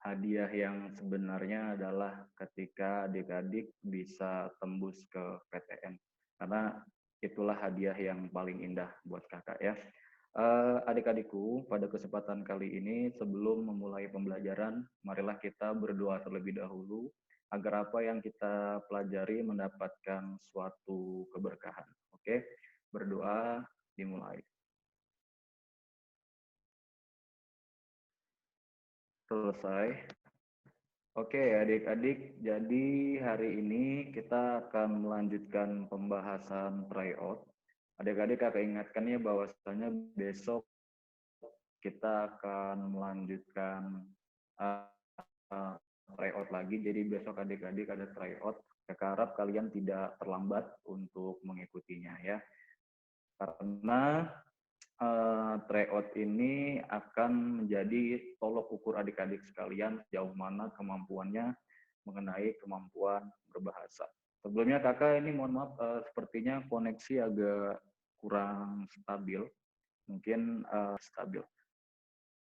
hadiah yang sebenarnya adalah ketika adik-adik bisa tembus ke PTN. Karena itulah hadiah yang paling indah buat kakak ya. Adik-adikku, pada kesempatan kali ini sebelum memulai pembelajaran, marilah kita berdoa terlebih dahulu agar apa yang kita pelajari mendapatkan suatu keberkahan. Oke, berdoa dimulai. Selesai. Oke, adik-adik, jadi hari ini kita akan melanjutkan pembahasan tryout. Adik-adik kakak ingatkan ya bahwasanya besok kita akan melanjutkan tryout lagi. Jadi besok adik-adik ada tryout. Kakak harap kalian tidak terlambat untuk mengikutinya ya. Karena tryout ini akan menjadi tolok ukur adik-adik sekalian sejauh mana kemampuannya mengenai kemampuan berbahasa. Sebelumnya kakak ini mohon maaf, sepertinya koneksi agak kurang stabil, mungkin stabil.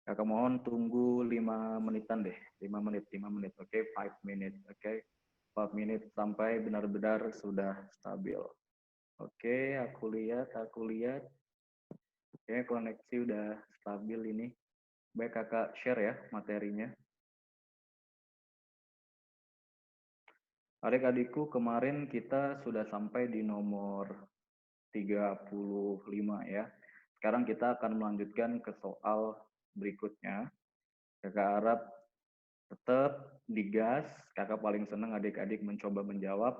Kakak mohon tunggu 5 menitan deh, 5 menit, oke, 5 menit, oke, 5 menit sampai benar-benar sudah stabil. Oke, aku lihat. Oke, koneksi udah stabil ini. Baik, kakak share ya materinya. Adik-adikku, kemarin kita sudah sampai di nomor 35 ya. Sekarang kita akan melanjutkan ke soal berikutnya. Kakak harap tetap digas. Kakak paling senang adik-adik mencoba menjawab.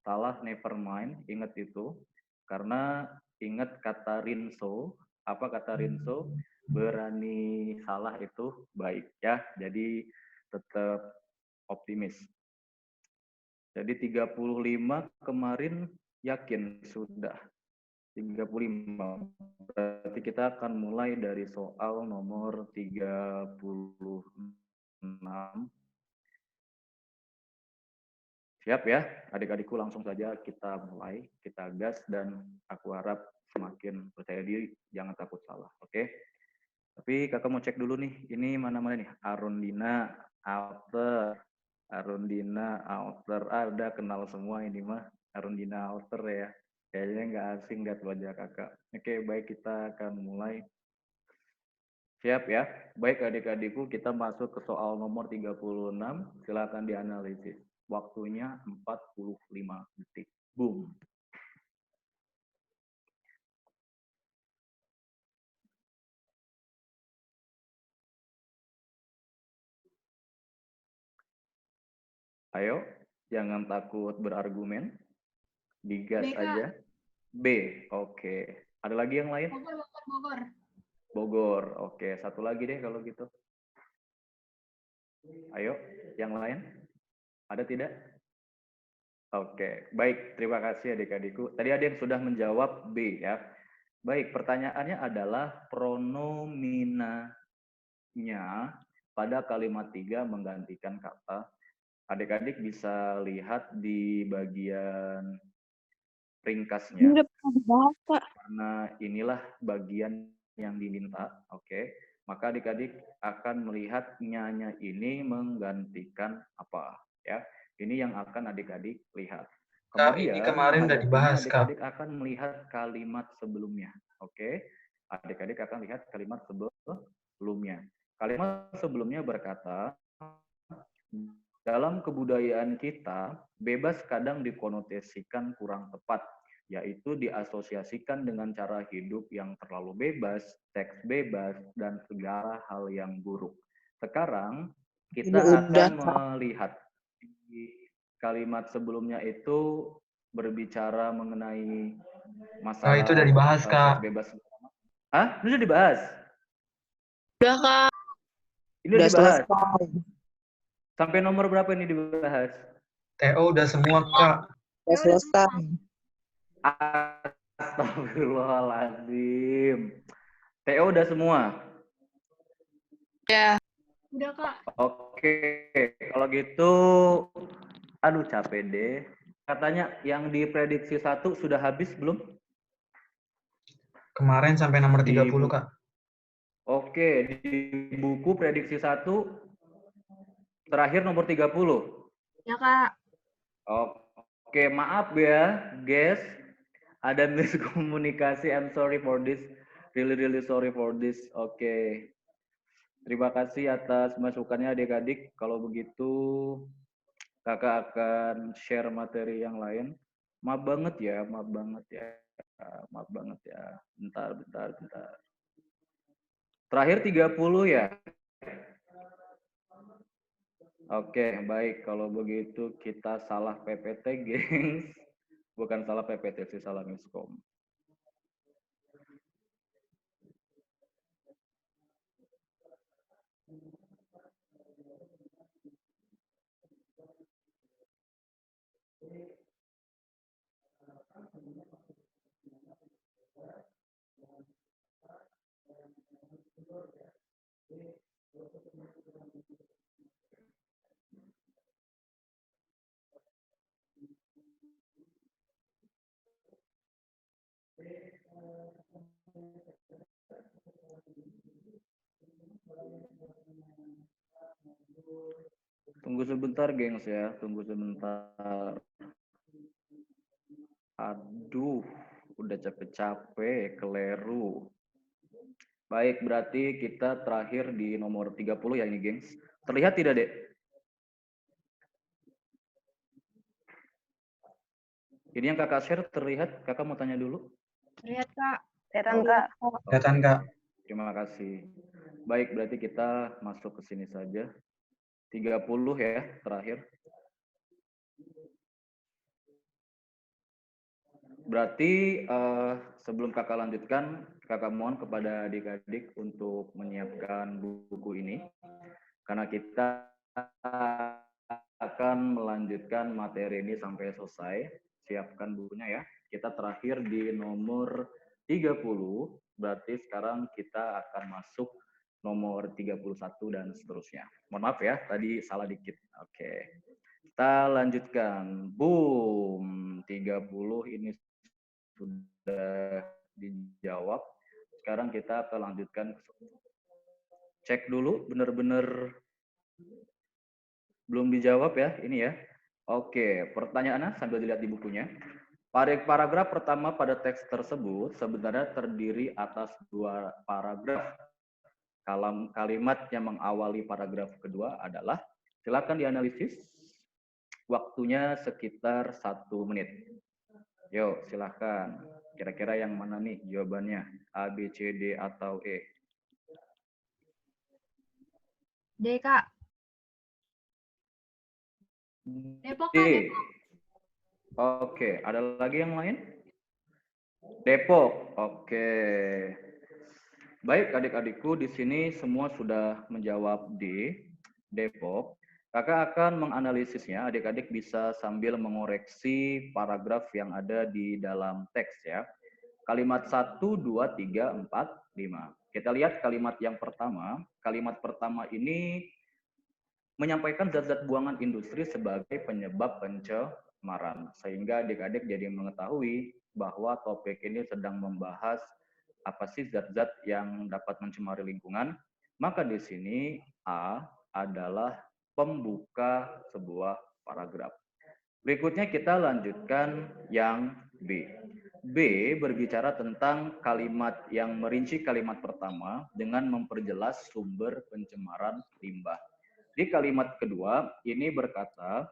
Salah never mind, ingat itu. Karena ingat kata Rinso. Apa kata Rinso? Berani salah itu baik ya. Jadi tetap optimis. Jadi 35 kemarin yakin sudah. 35. Berarti kita akan mulai dari soal nomor 36. Siap ya, adik-adikku, langsung saja kita mulai, kita gas, dan aku harap semakin percaya diri, jangan takut salah, oke? Tapi kakak mau cek dulu nih, ini mana-mana nih, Arundina, Alter, udah kenal semua ini mah, Arundina Alter ya, kayaknya nggak asing lihat wajah kakak. Oke, baik, kita akan mulai. Siap ya, baik adik-adikku, kita masuk ke soal nomor 36, silakan dianalisis. Waktunya 45 detik. Boom. Ayo, jangan takut berargumen. Digas B, aja. B, oke. Ada lagi yang lain? Bogor. Bogor, oke. Satu lagi deh kalau gitu. Ayo, yang lain? Ada tidak? Oke, baik. Terima kasih adik-adikku. Tadi ada yang sudah menjawab B ya. Baik, pertanyaannya adalah pronominanya pada kalimat 3 menggantikan kata. Adik-adik bisa lihat di bagian ringkasnya. Karena inilah bagian yang diminta, oke. Maka adik-adik akan melihat nyanya ini menggantikan apa, ya. Ini yang akan adik-adik lihat. Kak, ini Kemudian kemarin udah menghadapinya dibahas, Kak. adik-adik akan melihat kalimat sebelumnya, oke. Adik-adik akan lihat kalimat sebelumnya. Kalimat sebelumnya berkata, dalam kebudayaan kita, bebas kadang dikonotasikan kurang tepat, yaitu diasosiasikan dengan cara hidup yang terlalu bebas, seks bebas, dan segala hal yang buruk. Sekarang kita akan melihat kalimat sebelumnya itu berbicara mengenai masalah itu udah dibahas, Kak. seks bebas. Hah? Ini udah dibahas? Udah, Kak. Ini udah dibahas? Sampai nomor berapa ini dibahas? TO udah semua, Kak. Udah selesai. Astagfirullahaladzim. TO udah semua? Ya. Udah, Kak. Oke, kalau gitu, aduh capek deh. Katanya yang diprediksi 1 sudah habis belum? Kemarin sampai nomor 30, Kak. Oke, di buku prediksi 1 terakhir nomor 30. Ya, Kak. Oke, maaf ya, guys. Ada miskomunikasi. I'm sorry for this. Really sorry for this. Oke. Terima kasih atas masukannya adik-adik. Kalau begitu, kakak akan share materi yang lain. Maaf banget ya. Maaf banget ya. Bentar. Terakhir 30 ya. Oke, baik. Kalau begitu kita salah PPT, gengs. Bukan salah PPT sih, salah miskom. Tunggu sebentar, gengs ya. Tunggu sebentar. Aduh, udah capek-capek, keleru. Baik, berarti kita terakhir di nomor 30 ya ini, gengs. Terlihat tidak, Dek? Ini yang kakak share terlihat? Kakak mau tanya dulu? Terlihat, Kak. Kelihatan, Kak. Kelihatan, Kak. Terima kasih. Baik, berarti kita masuk ke sini saja. 30 ya, terakhir. Berarti sebelum kakak lanjutkan, kakak mohon kepada adik-adik untuk menyiapkan buku ini. Karena kita akan melanjutkan materi ini sampai selesai. Siapkan bukunya ya. Kita terakhir di nomor 30, berarti sekarang kita akan masuk nomor 31 dan seterusnya. Mohon maaf ya, tadi salah dikit. Oke. Kita lanjutkan. Boom. 30 ini sudah dijawab. Sekarang kita akan lanjutkan. Cek dulu, benar-benar belum dijawab ya, ini ya. Oke, pertanyaannya sambil dilihat di bukunya. Paragraf pertama pada teks tersebut sebenarnya terdiri atas 2 paragraf. Kalimat yang mengawali paragraf kedua adalah, silakan dianalisis. Waktunya sekitar 1 menit. Yuk, silakan. Kira-kira yang mana nih jawabannya? A, B, C, D, atau E? D, Kak. Depok, D. Kak. Depok. Oke, ada lagi yang lain? Depok. Oke. Baik, adik-adikku, di sini semua sudah menjawab D, Depok. Kakak akan menganalisisnya, adik-adik bisa sambil mengoreksi paragraf yang ada di dalam teks ya. Kalimat 1, 2, 3, 4, 5. Kita lihat kalimat yang pertama. Kalimat pertama ini menyampaikan zat-zat buangan industri sebagai penyebab pencemaran. Sehingga adik-adik jadi mengetahui bahwa topik ini sedang membahas apa sih zat-zat yang dapat mencemari lingkungan. Maka di sini A adalah pembuka sebuah paragraf. Berikutnya kita lanjutkan yang B. B berbicara tentang kalimat yang merinci kalimat pertama dengan memperjelas sumber pencemaran limbah. Di kalimat kedua ini berkata,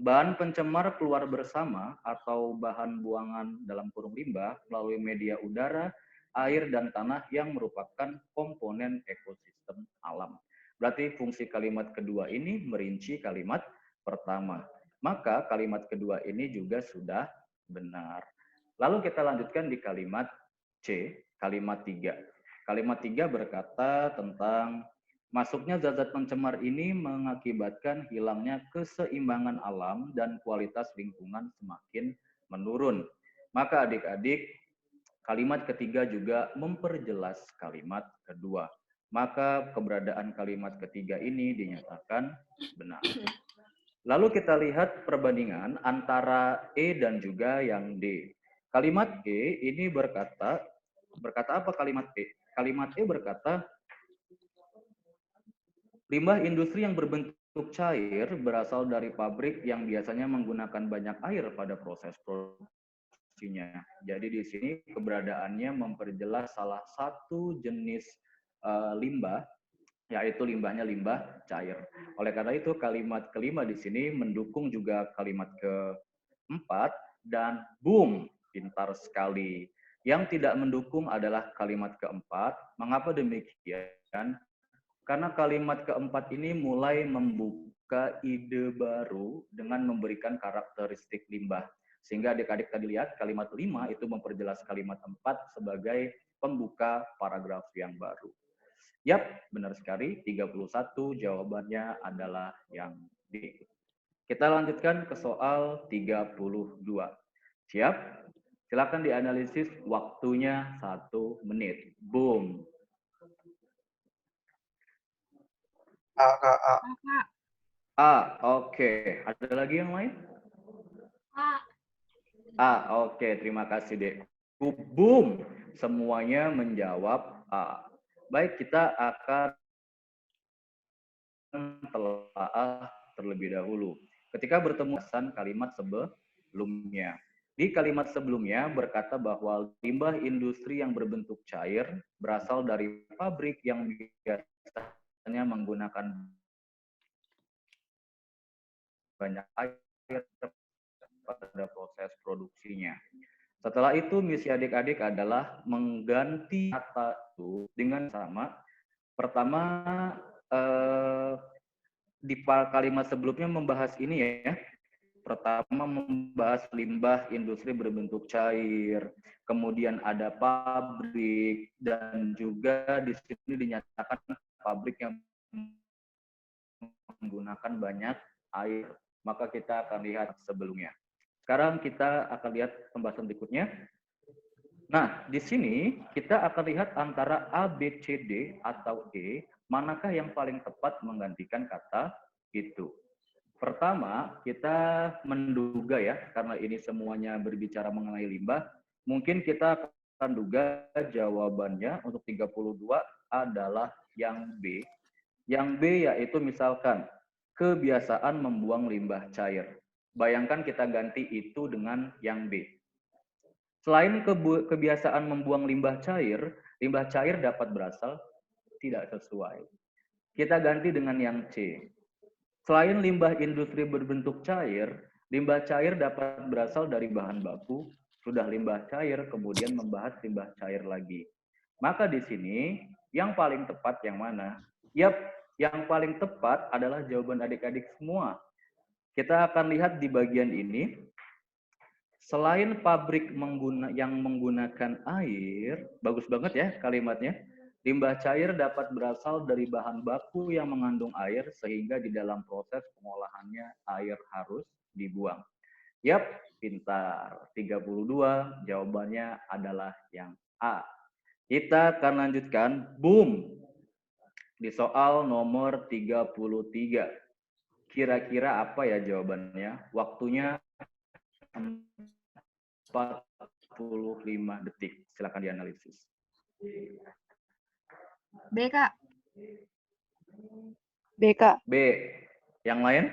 bahan pencemar keluar bersama atau bahan buangan dalam kurung limbah melalui media udara, air, dan tanah yang merupakan komponen ekosistem alam. Berarti fungsi kalimat kedua ini merinci kalimat pertama. Maka kalimat kedua ini juga sudah benar. Lalu kita lanjutkan di kalimat C, kalimat 3. Kalimat 3 berkata tentang masuknya zat-zat pencemar ini mengakibatkan hilangnya keseimbangan alam dan kualitas lingkungan semakin menurun. Maka adik-adik, kalimat ketiga juga memperjelas kalimat kedua. Maka keberadaan kalimat ketiga ini dinyatakan benar. Lalu kita lihat perbandingan antara E dan juga yang D. Kalimat E ini berkata apa kalimat E? Kalimat E berkata, Limbah industri yang berbentuk cair berasal dari pabrik yang biasanya menggunakan banyak air pada proses produksinya. Jadi di sini keberadaannya memperjelas salah satu jenis limbah, yaitu limbahnya limbah cair. Oleh karena itu kalimat kelima di sini mendukung juga kalimat keempat dan boom, pintar sekali. Yang tidak mendukung adalah kalimat keempat. Mengapa demikian? Karena kalimat keempat ini mulai membuka ide baru dengan memberikan karakteristik limbah. Sehingga adik-adik tadi lihat kalimat 5 itu memperjelas kalimat 4 sebagai pembuka paragraf yang baru. Yap, benar sekali. 31 jawabannya adalah yang D. Kita lanjutkan ke soal 32. Siap? Silakan dianalisis, waktunya 1 menit. Boom. Kak. Kak. A, oke. Ada lagi yang lain? Oke. Terima kasih, Dek. Boom. Semuanya menjawab A. Baik, kita akan telaah terlebih dahulu. Ketika bertemu kalimat sebelumnya. Di kalimat sebelumnya berkata bahwa limbah industri yang berbentuk cair berasal dari pabrik yang biasanya menggunakan banyak air pada proses produksinya. Setelah itu misi adik-adik adalah mengganti kata itu dengan sama. Pertama, di kalimat sebelumnya membahas ini ya. Pertama membahas limbah industri berbentuk cair, kemudian ada pabrik, dan juga di sini dinyatakan pabrik yang menggunakan banyak air. Maka kita akan lihat sebelumnya. Sekarang kita akan lihat pembahasan berikutnya. Nah, di sini kita akan lihat antara A, B, C, D atau E, manakah yang paling tepat menggantikan kata itu. Pertama, kita menduga ya, karena ini semuanya berbicara mengenai limbah, mungkin kita akan duga jawabannya untuk 32 adalah yang B. Yang B yaitu misalkan, kebiasaan membuang limbah cair. Bayangkan kita ganti itu dengan yang B. Selain kebiasaan membuang limbah cair dapat berasal tidak sesuai. Kita ganti dengan yang C. Selain limbah industri berbentuk cair, limbah cair dapat berasal dari bahan baku, sudah limbah cair, kemudian membahas limbah cair lagi. Maka di sini, yang paling tepat yang mana? Yap, yang paling tepat adalah jawaban adik-adik semua. Kita akan lihat di bagian ini, selain pabrik yang menggunakan air, bagus banget ya kalimatnya, limbah cair dapat berasal dari bahan baku yang mengandung air sehingga di dalam proses pengolahannya air harus dibuang. Yap, pintar. 32 jawabannya adalah yang A. Kita akan lanjutkan. Boom. Di soal nomor 33. Kira-kira apa ya jawabannya? Waktunya 45 detik. Silakan dianalisis. B, Kak. B, Kak. B. Yang lain?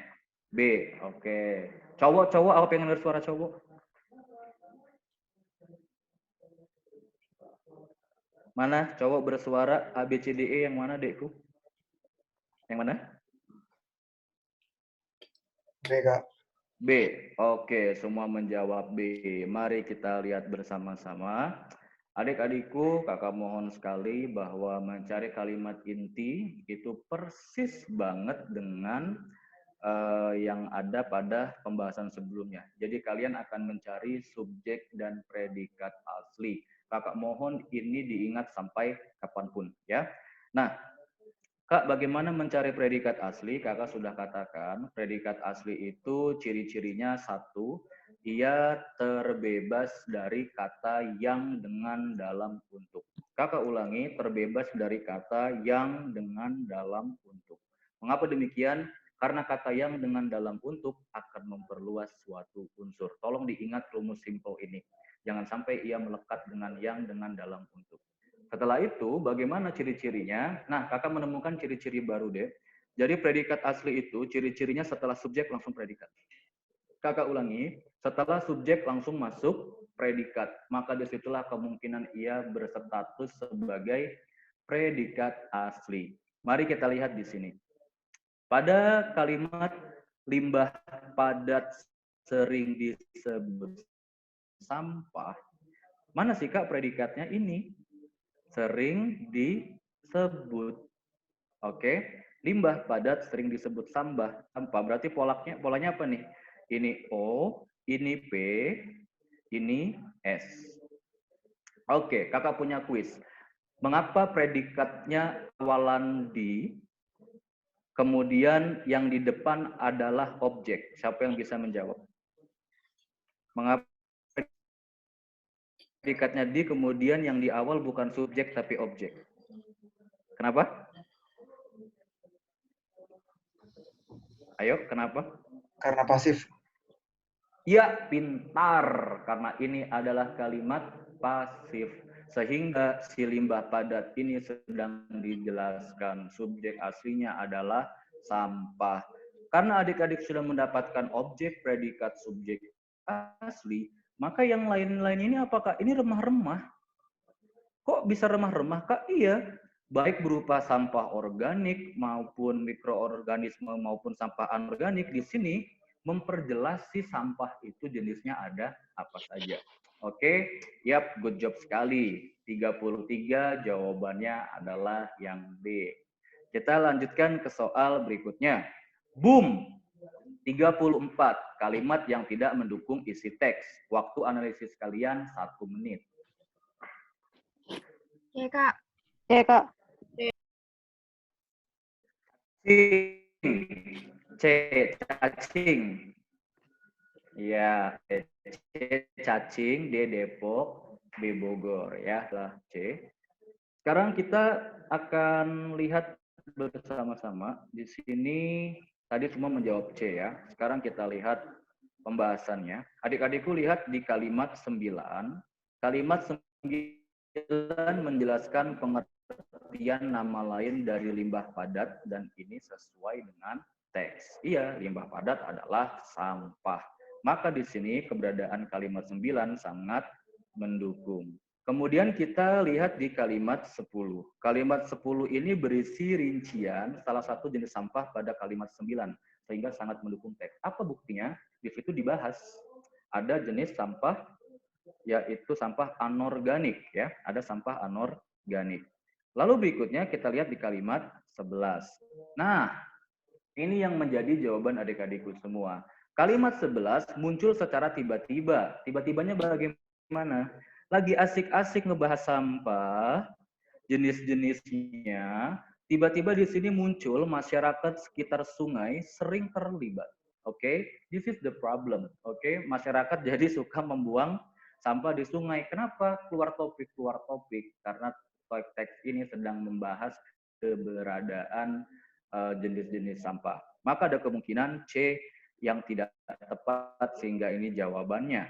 B. Oke. Cowok-cowok, aku pengen dengar suara cowok. Mana cowok bersuara A, B, C, D, E yang mana, Dekku? Yang mana? B, Kak. B. Oke, semua menjawab B. Mari kita lihat bersama-sama. Adik-adikku, kakak mohon sekali bahwa mencari kalimat inti itu persis banget dengan yang ada pada pembahasan sebelumnya. Jadi kalian akan mencari subjek dan predikat asli. Kakak mohon ini diingat sampai kapanpun ya. Nah, Kak, bagaimana mencari predikat asli? Kakak sudah katakan, predikat asli itu ciri-cirinya satu, ia terbebas dari kata yang dengan dalam untuk. Kakak ulangi, terbebas dari kata yang dengan dalam untuk. Mengapa demikian? Karena kata yang dengan dalam untuk akan memperluas suatu unsur. Tolong diingat rumus simple ini. Jangan sampai ia melekat dengan yang dengan dalam untuk. Setelah itu, bagaimana ciri-cirinya? Nah, kakak menemukan ciri-ciri baru deh. Jadi predikat asli itu ciri-cirinya setelah subjek langsung predikat. Kakak ulangi, setelah subjek langsung masuk predikat, maka disitulah kemungkinan ia berstatus sebagai predikat asli. Mari kita lihat di sini. Pada kalimat limbah padat sering disebut sampah, mana sih Kak predikatnya ini? Sering disebut. Oke, limbah padat sering disebut sampah. Berarti polanya apa nih? Ini O, ini P, ini S. Oke, kakak punya kuis. Mengapa predikatnya awalan di, kemudian yang di depan adalah objek? Siapa yang bisa menjawab? Mengapa predikatnya di, kemudian yang di awal bukan subjek tapi objek? Kenapa? Ayo, kenapa? Karena pasif. Ya, pintar. Karena ini adalah kalimat pasif. Sehingga si limbah padat ini sedang dijelaskan. Subjek aslinya adalah sampah. Karena adik-adik sudah mendapatkan objek, predikat, subjek asli, maka yang lain-lain ini apakah ini remah-remah? Kok bisa remah-remah, Kak? Iya. Baik berupa sampah organik maupun mikroorganisme maupun sampah anorganik, di sini memperjelas si sampah itu jenisnya ada apa saja. Oke, yap, good job sekali. 33 jawabannya adalah yang B. Kita lanjutkan ke soal berikutnya. Boom. 34 kalimat yang tidak mendukung isi teks. Waktu analisis kalian 1 menit. Ya, Kak. Ya, Kak. C, cacing. Ya, C, cacing, D, Depok, B, Bogor. Ya, lah C. Sekarang kita akan lihat bersama-sama. Di sini tadi semua menjawab C ya. Sekarang kita lihat pembahasannya. Adik-adikku lihat di kalimat 9. Kalimat 9 menjelaskan pengertian nama lain dari limbah padat dan ini sesuai dengan teks. Iya, limbah padat adalah sampah. Maka di sini keberadaan kalimat 9 sangat mendukung. Kemudian kita lihat di kalimat 10. Kalimat 10 ini berisi rincian salah satu jenis sampah pada kalimat 9 sehingga sangat mendukung teks. Apa buktinya? Di situ dibahas ada jenis sampah yaitu sampah anorganik ya, ada sampah anorganik. Lalu berikutnya kita lihat di kalimat 11. Nah, ini yang menjadi jawaban adik-adikku semua. Kalimat 11 muncul secara tiba-tiba. Tiba-tibanya bagaimana? Lagi asik-asik ngebahas sampah, jenis-jenisnya, tiba-tiba di sini muncul masyarakat sekitar sungai sering terlibat. Oke, this is the problem. Oke, masyarakat jadi suka membuang sampah di sungai. Kenapa? Keluar topik. Karena teks ini sedang membahas keberadaan jenis-jenis sampah. Maka ada kemungkinan C yang tidak tepat sehingga ini jawabannya.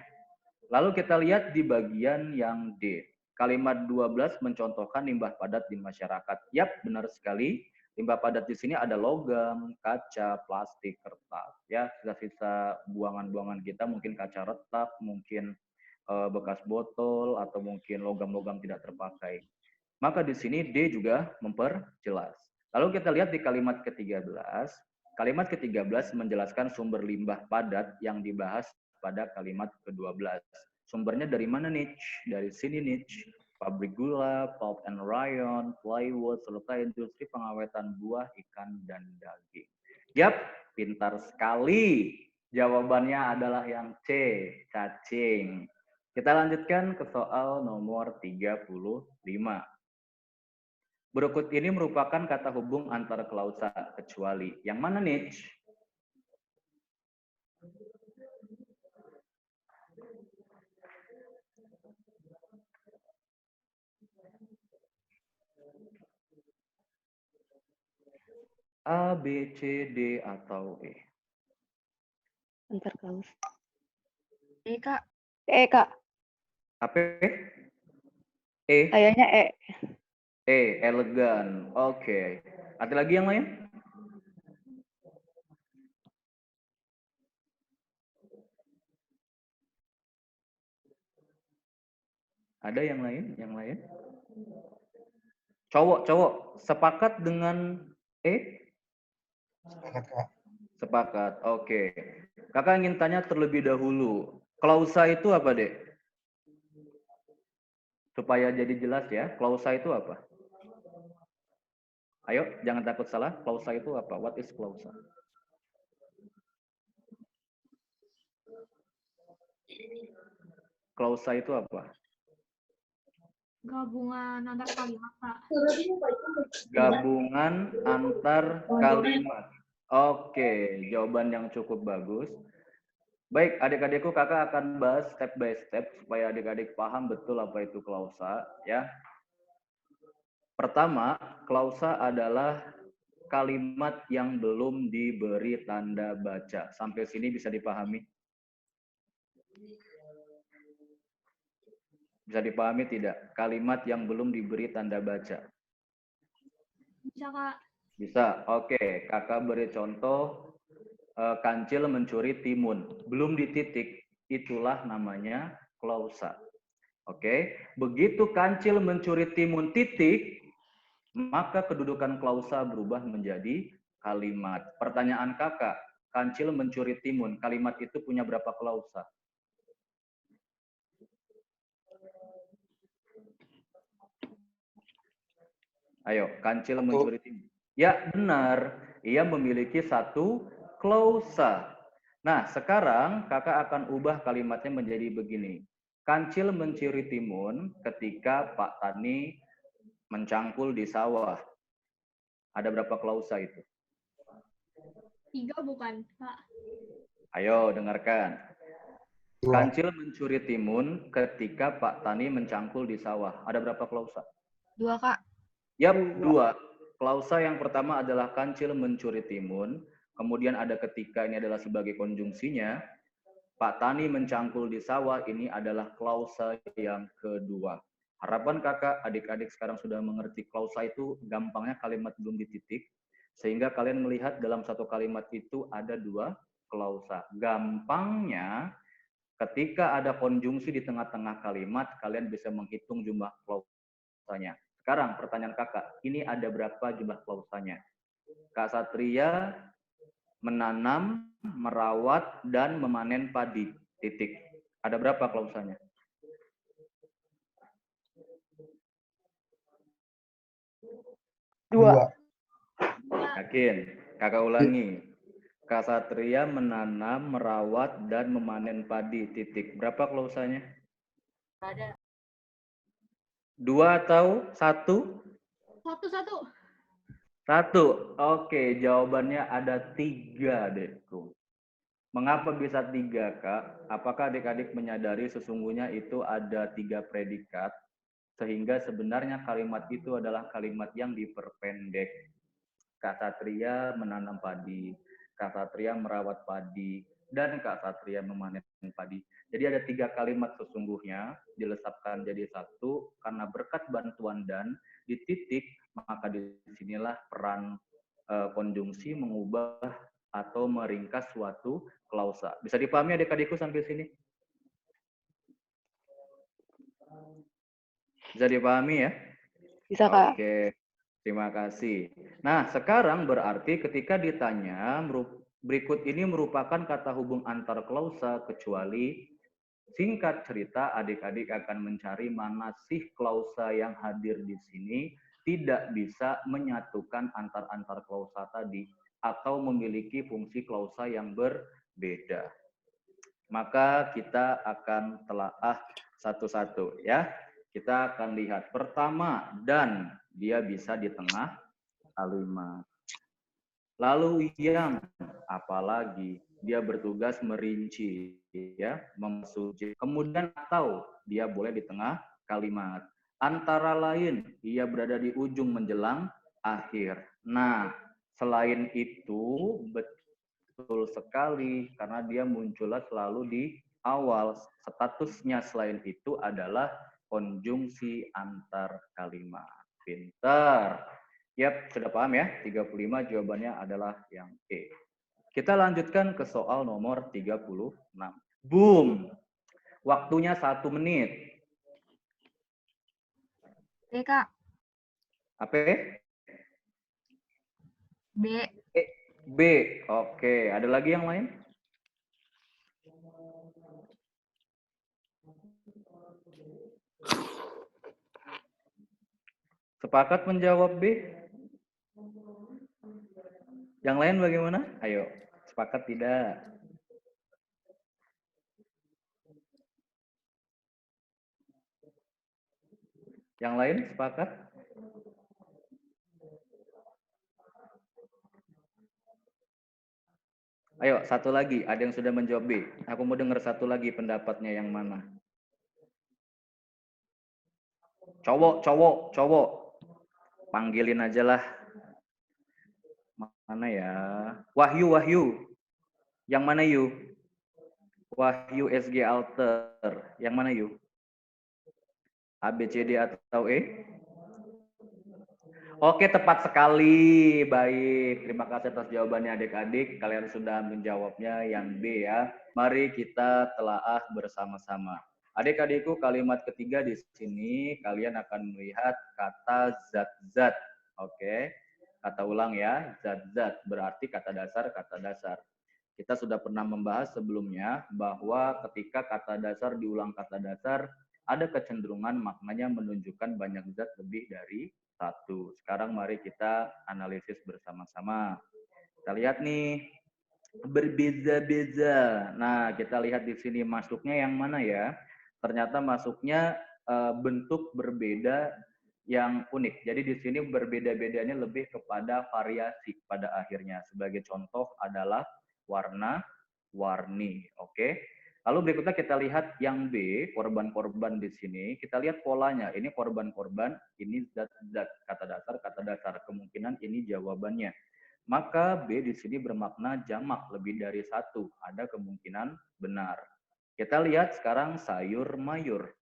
Lalu kita lihat di bagian yang D. Kalimat 12 mencontohkan limbah padat di masyarakat. Yap, benar sekali. Limbah padat di sini ada logam, kaca, plastik, kertas. Ya, sisa-sisa buangan-buangan kita mungkin kaca retak, mungkin bekas botol atau mungkin logam-logam tidak terpakai. Maka di sini D juga memperjelas. Lalu kita lihat di kalimat ke-13. Kalimat ke-13 menjelaskan sumber limbah padat yang dibahas pada kalimat ke-12. Sumbernya dari mana nih? Dari sini nih. Pabrik gula, pulp and rayon, plywood, serta industri pengawetan buah, ikan, dan daging. Yap, pintar sekali. Jawabannya adalah yang C, cacing. Kita lanjutkan ke soal nomor 35. Berikut ini merupakan kata hubung antara klausa kecuali. Yang mana nih? A, B, C, D, atau E? Antar kaus. E, Kak. E, Kak. Apa? E? Kayaknya E. E, elegan. Oke. Ada lagi yang lain? Ada yang lain? Yang lain? Cowok, sepakat dengan E? Sepakat, Kak. Sepakat. Oke. Kakak ingin tanya terlebih dahulu. Klausa itu apa, Dek? Supaya jadi jelas ya, klausa itu apa? Ayo, jangan takut salah. Klausa itu apa? What is klausa? Klausa itu apa? Gabungan antar kalimat, Kak. Gabungan antar kalimat. Oke, jawaban yang cukup bagus. Baik, adik-adikku, kakak akan bahas step by step supaya adik-adik paham betul apa itu klausa, ya. Pertama, klausa adalah kalimat yang belum diberi tanda baca. Sampai sini bisa dipahami? Bisa dipahami tidak? Kalimat yang belum diberi tanda baca. Bisa, Kak. Bisa. Oke, kakak beri contoh. Kancil mencuri timun. Belum dititik, itulah namanya klausa. Oke, begitu kancil mencuri timun titik, maka kedudukan klausa berubah menjadi kalimat. Pertanyaan kakak, kancil mencuri timun, kalimat itu punya berapa klausa? Ayo, kancil mencuri timun. Ya, benar. Ia memiliki satu klausa. Nah, sekarang kakak akan ubah kalimatnya menjadi begini. Kancil mencuri timun ketika Pak Tani mencangkul di sawah. Ada berapa klausa itu? 3 bukan, Kak? Ayo, dengarkan. 2. Kancil mencuri timun ketika Pak Tani mencangkul di sawah. Ada berapa klausa? 2, Kak. Yap, 2. Klausa yang pertama adalah kancil mencuri timun. Kemudian ada ketika, ini adalah sebagai konjungsinya. Pak Tani mencangkul di sawah, ini adalah klausa yang kedua. Harapan kakak, adik-adik sekarang sudah mengerti klausa itu gampangnya kalimat belum dititik. Sehingga kalian melihat dalam satu kalimat itu ada 2 klausa. Gampangnya, ketika ada konjungsi di tengah-tengah kalimat, kalian bisa menghitung jumlah klausanya. Sekarang pertanyaan kakak, ini ada berapa jumlah klausanya? Kak Satria menanam, merawat, dan memanen padi. Titik. Ada berapa klausanya? Dua. Yakin? Kakak ulangi. Kak Satria menanam, merawat, dan memanen padi. Titik. Berapa klausanya? Ada. 2 atau 1? 1. 1. Oke, jawabannya ada 3, adikku. Mengapa bisa 3, Kak? Apakah adik-adik menyadari sesungguhnya itu ada 3 predikat, sehingga sebenarnya kalimat itu adalah kalimat yang diperpendek. Kak Satria menanam padi, Kak Satria merawat padi, dan Kak Satria memanen padi. Jadi ada 3 kalimat sesungguhnya, dilesapkan jadi 1, karena berkat bantuan dan di titik, maka disinilah peran konjungsi mengubah atau meringkas suatu klausa. Bisa dipahami adik-adikku sampai sini? Bisa dipahami ya? Bisa, Kak. Oke, terima kasih. Nah, sekarang berarti ketika ditanya, berikut ini merupakan kata hubung antar klausa, kecuali singkat cerita adik-adik akan mencari mana sih klausa yang hadir di sini, tidak bisa menyatukan antar klausa tadi, atau memiliki fungsi klausa yang berbeda. Maka kita akan telaah satu-satu ya. Kita akan lihat pertama, dan dia bisa di tengah kalimat. Lalu yang, apalagi dia bertugas merinci ya, memasuki. Kemudian atau dia boleh di tengah kalimat. Antara lain ia berada di ujung menjelang akhir. Nah, selain itu betul sekali karena dia munculnya selalu di awal. Statusnya selain itu adalah konjungsi antar kalimat. Pintar. Yap, sudah paham ya? 35 jawabannya adalah yang E. Kita lanjutkan ke soal nomor 36. Boom. Waktunya 1 menit. B, Kak. Apa? B. B. Oke, ada lagi yang lain? Sepakat menjawab B? Yang lain bagaimana? Ayo, sepakat tidak? Yang lain sepakat? Ayo, satu lagi. Ada yang sudah menjawab B. Aku mau dengar satu lagi pendapatnya yang mana? Cowok. Panggilin aja lah. Mana ya? Wahyu. Yang mana Yu? Wahyu SG Alter. Yang mana Yu? A, B, C, D atau E? Oke, tepat sekali. Baik, terima kasih atas jawabannya adik-adik. Kalian sudah menjawabnya yang B ya. Mari kita telaah bersama-sama. Adik-adikku, kalimat ketiga di sini kalian akan melihat kata zat-zat. Oke, kata ulang ya, zat-zat berarti kata dasar. Kita sudah pernah membahas sebelumnya bahwa ketika kata dasar diulang kata dasar, ada kecenderungan maknanya menunjukkan banyak zat lebih dari satu. Sekarang mari kita analisis bersama-sama. Kita lihat nih, berbeza-beza. Nah, kita lihat di sini masuknya yang mana ya? Ternyata masuknya bentuk berbeda yang unik. Jadi di sini berbeda-bedanya lebih kepada variasi pada akhirnya. Sebagai contoh adalah warna-warni. Oke. Lalu berikutnya kita lihat yang B, korban-korban di sini. Kita lihat polanya. Ini korban-korban, ini zat-zat, kata dasar. Kemungkinan ini jawabannya. Maka B di sini bermakna jamak lebih dari satu. Ada kemungkinan benar. Kita lihat sekarang sayur mayur.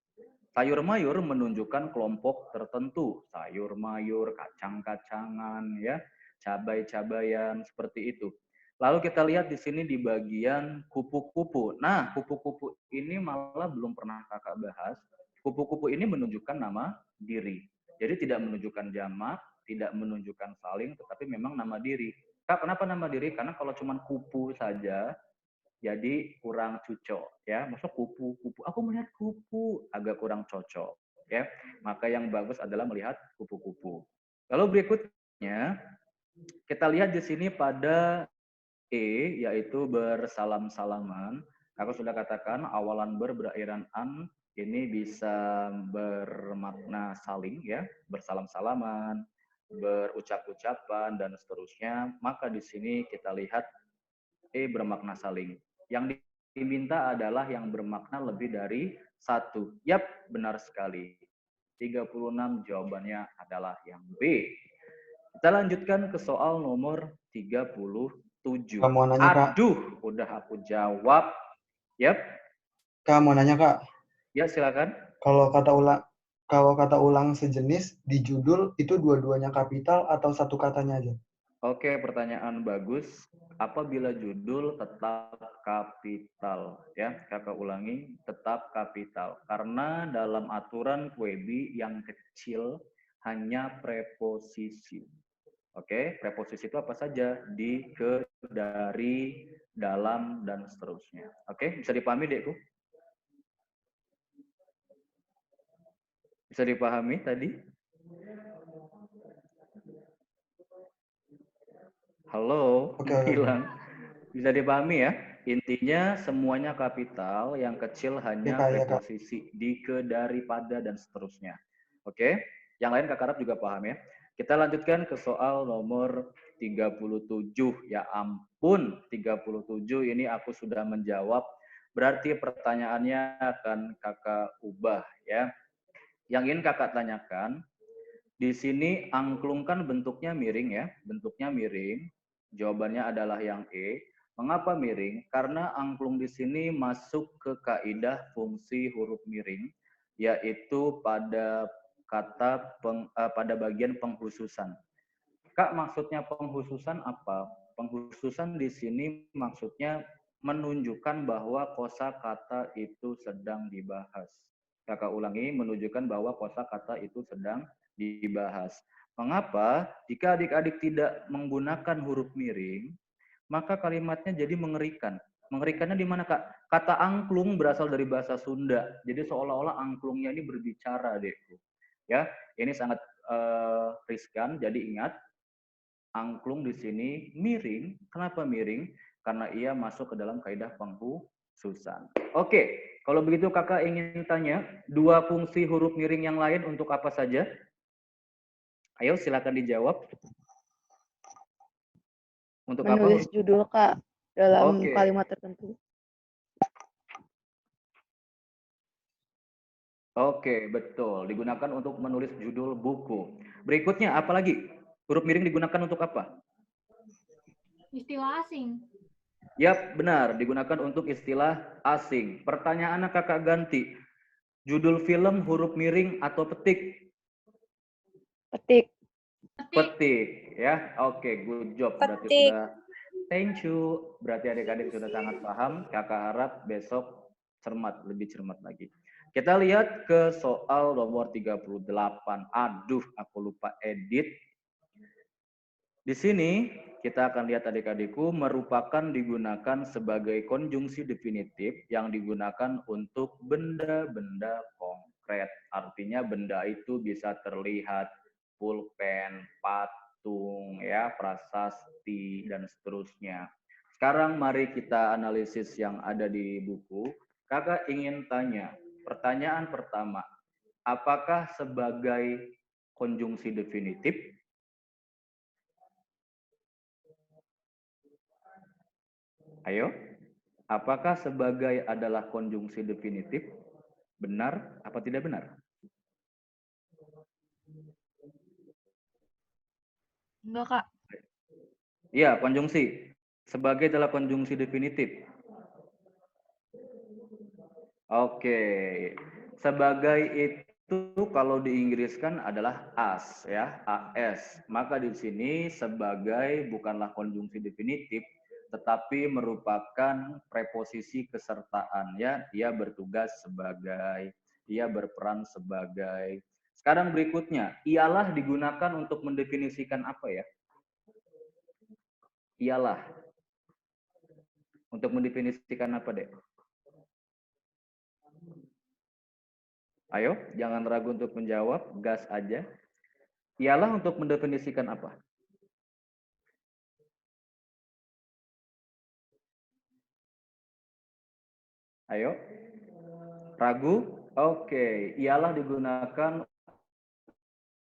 Sayur mayur menunjukkan kelompok tertentu. Sayur mayur, kacang-kacangan, ya, cabai-cabayan, seperti itu. Lalu kita lihat di sini di bagian kupu-kupu. Nah, kupu-kupu ini malah belum pernah kakak bahas. Kupu-kupu ini menunjukkan nama diri. Jadi tidak menunjukkan jamak, tidak menunjukkan saling, tetapi memang nama diri. Kak, kenapa nama diri? Karena kalau cuma kupu saja, jadi kurang cocok ya. Maksud kupu, aku melihat kupu agak kurang cocok ya. Maka yang bagus adalah melihat kupu-kupu. Lalu berikutnya kita lihat di sini pada E, yaitu bersalam-salaman. Aku sudah katakan awalan berakhiran an ini bisa bermakna saling ya, bersalam-salaman, berucap-ucapan dan seterusnya. Maka di sini kita lihat E bermakna saling. Yang diminta adalah yang bermakna lebih dari satu. Yap, benar sekali. 36 jawabannya adalah yang B. Kita lanjutkan ke soal nomor 37. Kak, mau nanya, Kak. Aduh, udah aku jawab. Yap. Kak, mau nanya, Kak. Ya, silakan. Kalau kata ulang sejenis di judul itu dua-duanya kapital atau satu katanya aja? Oke, pertanyaan bagus. Apabila judul tetap kapital, ya, kakak ulangi, tetap kapital. Karena dalam aturan QEBI yang kecil hanya preposisi. Oke, preposisi itu apa saja? Di, ke, dari, dalam, dan seterusnya. Oke, bisa dipahami, Dekku? Bisa dipahami tadi? Halo, Oke. hilang. Bisa dipahami ya? Intinya semuanya kapital, yang kecil hanya Kak. preposisi di, ke, daripada, dan seterusnya. Oke? Yang lain Kak Karap juga paham ya? Kita lanjutkan ke soal nomor 37. Ya ampun, 37 ini aku sudah menjawab. Berarti pertanyaannya akan kakak ubah ya. Yang ingin kakak tanyakan, di sini angklung kan bentuknya miring ya, bentuknya miring. Jawabannya adalah yang E. Mengapa miring? Karena angklung di sini masuk ke kaidah fungsi huruf miring, yaitu pada pada bagian penghususan. Kak, maksudnya penghususan apa? Penghususan di sini maksudnya menunjukkan bahwa kosakata itu sedang dibahas. Kakak ulangi, menunjukkan bahwa kosakata itu sedang dibahas. Mengapa? Jika adik-adik tidak menggunakan huruf miring, maka kalimatnya jadi mengerikan. Mengerikannya di mana, Kak? Kata angklung berasal dari bahasa Sunda. Jadi seolah-olah angklungnya ini berbicara, Dekku. Ya, ini sangat riskan. Jadi ingat, angklung di sini miring. Kenapa miring? Karena ia masuk ke dalam kaidah pengkhususan. Oke, kalau begitu Kakak ingin tanya, dua fungsi huruf miring yang lain untuk apa saja? Ayo silakan dijawab. Untuk Menulis apa? judul, Kak, dalam Oke. kalimat tertentu. Oke, betul. Digunakan untuk menulis judul buku. Berikutnya, apa lagi? Huruf miring digunakan untuk apa? Istilah asing. Yap, benar. Digunakan untuk istilah asing. Pertanyaan Kakak ganti. Judul film huruf miring atau petik? Petik. Petik, ya. Oke, good job. Berarti Petik. sudah. Thank you. Berarti adik-adik sudah sangat paham. Kakak harap besok cermat, lebih cermat lagi. Kita lihat ke soal nomor 38. Aduh, aku lupa edit. Di sini kita akan lihat adik-adikku merupakan digunakan sebagai konjungsi definitif yang digunakan untuk benda-benda konkret. Artinya benda itu bisa terlihat pulpen, patung, ya, prasasti, dan seterusnya. Sekarang mari kita analisis yang ada di buku. Kakak ingin tanya, pertanyaan pertama, apakah sebagai konjungsi definitif? Ayo, apakah sebagai adalah konjungsi definitif? Benar apa tidak benar? Enggak, Kak. Iya, konjungsi. Sebagai adalah konjungsi definitif. Oke. Sebagai itu kalau diinggriskan adalah as, ya, as. Maka di sini sebagai bukanlah konjungsi definitif, tetapi merupakan preposisi kesertaan, ya. Dia bertugas sebagai, dia berperan sebagai. Sekarang berikutnya, ialah digunakan untuk mendefinisikan apa, ya? Ialah. Untuk mendefinisikan apa, Dek? Ayo, jangan ragu untuk menjawab, gas aja. Ialah untuk mendefinisikan apa? Ayo. Ragu? Oke, ialah digunakan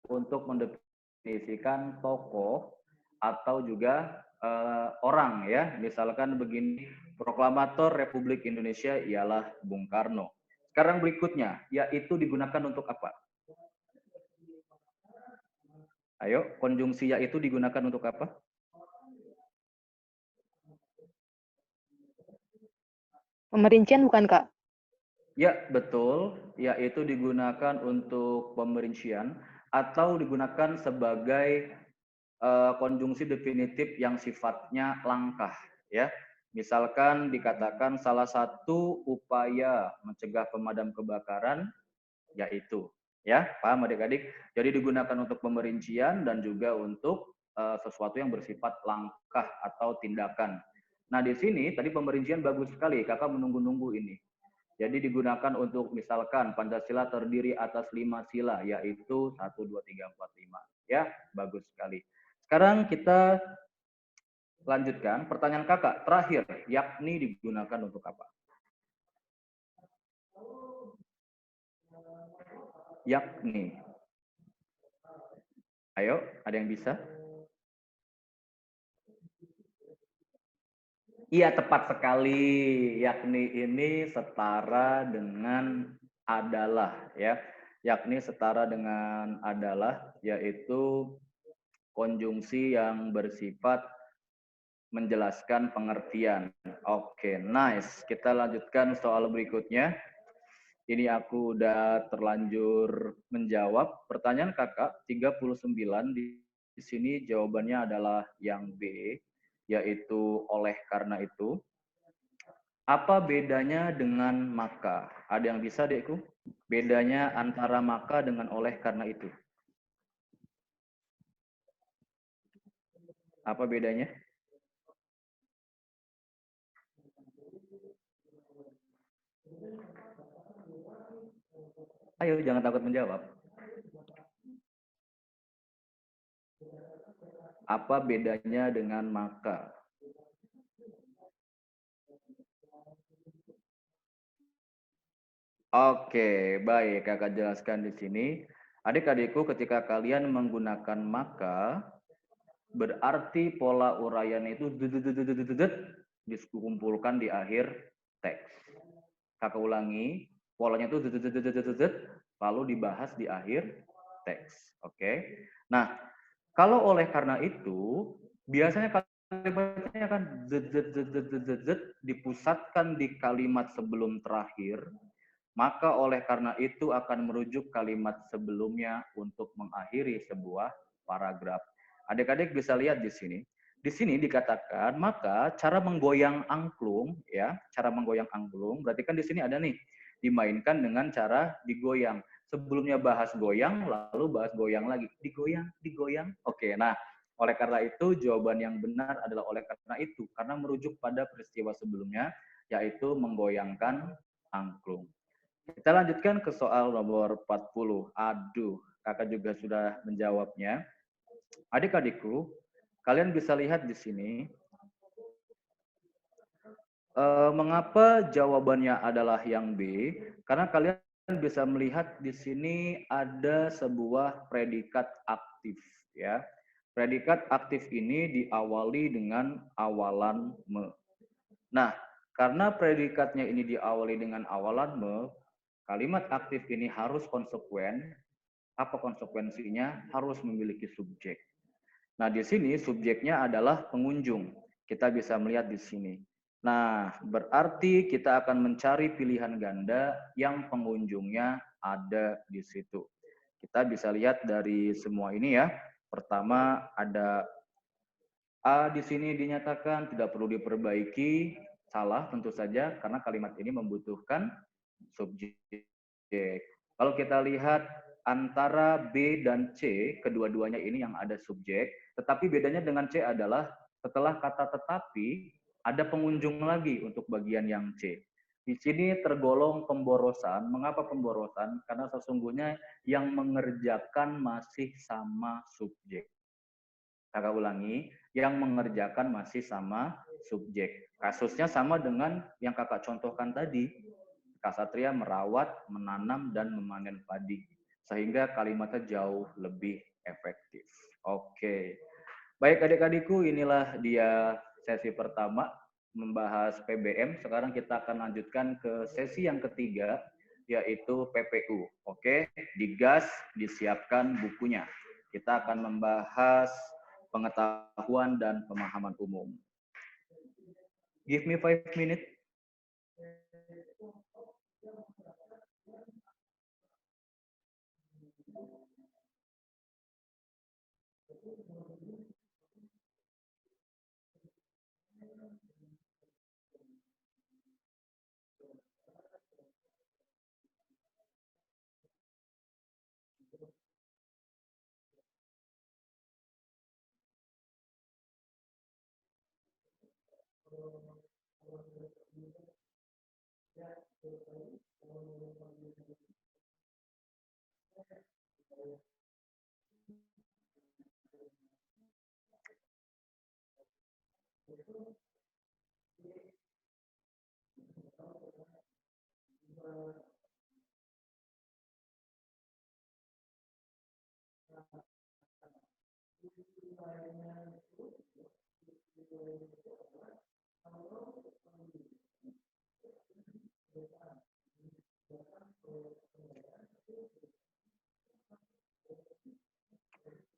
untuk mendefinisikan tokoh atau juga orang, ya. Misalkan begini, proklamator Republik Indonesia ialah Bung Karno. Sekarang berikutnya, yaitu digunakan untuk apa? Ayo, konjungsi yaitu digunakan untuk apa? Pemerincian bukan, Kak? Ya, betul. Yaitu digunakan untuk pemerincian atau digunakan sebagai konjungsi definitif yang sifatnya langkah, ya. Misalkan dikatakan salah satu upaya mencegah pemadam kebakaran yaitu, ya, paham adik-adik? Jadi digunakan untuk pemerincian dan juga untuk sesuatu yang bersifat langkah atau tindakan. Nah, di sini tadi pemerincian bagus sekali, Kakak menunggu-nunggu ini. Jadi digunakan untuk misalkan Pancasila terdiri atas 5 sila, yaitu 1, 2, 3, 4, 5. Ya, bagus sekali. Sekarang kita lanjutkan. Pertanyaan kakak terakhir, yakni digunakan untuk apa? Yakni. Ayo, ada yang bisa? Iya, tepat sekali. Yakni ini setara dengan adalah, ya. Yakni setara dengan adalah, yaitu konjungsi yang bersifat menjelaskan pengertian. Oke, nice. Kita lanjutkan soal berikutnya. Ini aku udah terlanjur menjawab. Pertanyaan kakak 39 di sini jawabannya adalah yang B, yaitu oleh karena itu. Apa bedanya dengan maka? Ada yang bisa, Dekku? Bedanya antara maka dengan oleh karena itu. Apa bedanya? Ayo, jangan takut menjawab. Apa bedanya dengan maka? Oke, baik. Kakak jelaskan di sini. Adik-adikku, ketika kalian menggunakan maka, berarti pola uraian itu dikumpulkan di akhir teks. Kakak ulangi, polanya itu lalu dibahas di akhir teks. Oke. Nah, kalau oleh karena itu, biasanya kalimatnya akan dipusatkan di kalimat sebelum terakhir, maka oleh karena itu akan merujuk kalimat sebelumnya untuk mengakhiri sebuah paragraf. Adik-adik bisa lihat di sini. Di sini dikatakan, maka cara menggoyang angklung, ya, cara menggoyang angklung, berarti kan di sini ada nih, dimainkan dengan cara digoyang. Sebelumnya bahas goyang, lalu bahas goyang lagi. Digoyang, digoyang. Oke, nah, oleh karena itu jawaban yang benar adalah oleh karena itu, karena merujuk pada peristiwa sebelumnya, yaitu menggoyangkan angklung. Kita lanjutkan ke soal nomor 40. Aduh, kakak juga sudah menjawabnya. Adik-adikku, kalian bisa lihat di sini, mengapa jawabannya adalah yang B? Karena kalian bisa melihat di sini ada sebuah predikat aktif, ya. Predikat aktif ini diawali dengan awalan me. Nah, karena predikatnya ini diawali dengan awalan me, kalimat aktif ini harus konsekuen. Apa konsekuensinya? Harus memiliki subjek. Nah, di sini subjeknya adalah pengunjung. Kita bisa melihat di sini. Nah, berarti kita akan mencari pilihan ganda yang pengunjungnya ada di situ. Kita bisa lihat dari semua ini ya. Pertama ada A di sini dinyatakan tidak perlu diperbaiki. Salah tentu saja karena kalimat ini membutuhkan subjek. Kalau kita lihat antara B dan C, kedua-duanya ini yang ada subjek, tetapi bedanya dengan C adalah setelah kata tetapi, ada pengunjung lagi untuk bagian yang C. Di sini tergolong pemborosan. Mengapa pemborosan? Karena sesungguhnya yang mengerjakan masih sama subjek. Kakak ulangi, yang mengerjakan masih sama subjek. Kasusnya sama dengan yang kakak contohkan tadi. Kak Satria merawat, menanam, dan memanen padi. Sehingga kalimatnya jauh lebih efektif. Oke. Baik adik-adikku, inilah dia sesi pertama membahas PBM. Sekarang kita akan lanjutkan ke sesi yang ketiga, yaitu PPU. Oke, digas, disiapkan bukunya. Kita akan membahas pengetahuan dan pemahaman umum. Give me 5 minutes.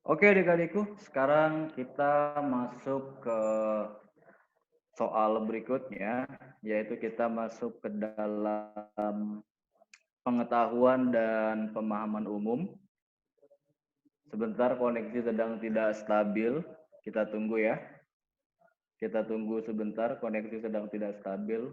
Oke adik-adikku, sekarang kita masuk ke soal berikutnya, yaitu kita masuk ke dalam pengetahuan dan pemahaman umum. Sebentar, koneksi sedang tidak stabil, kita tunggu ya. Kita tunggu sebentar, koneksi sedang tidak stabil.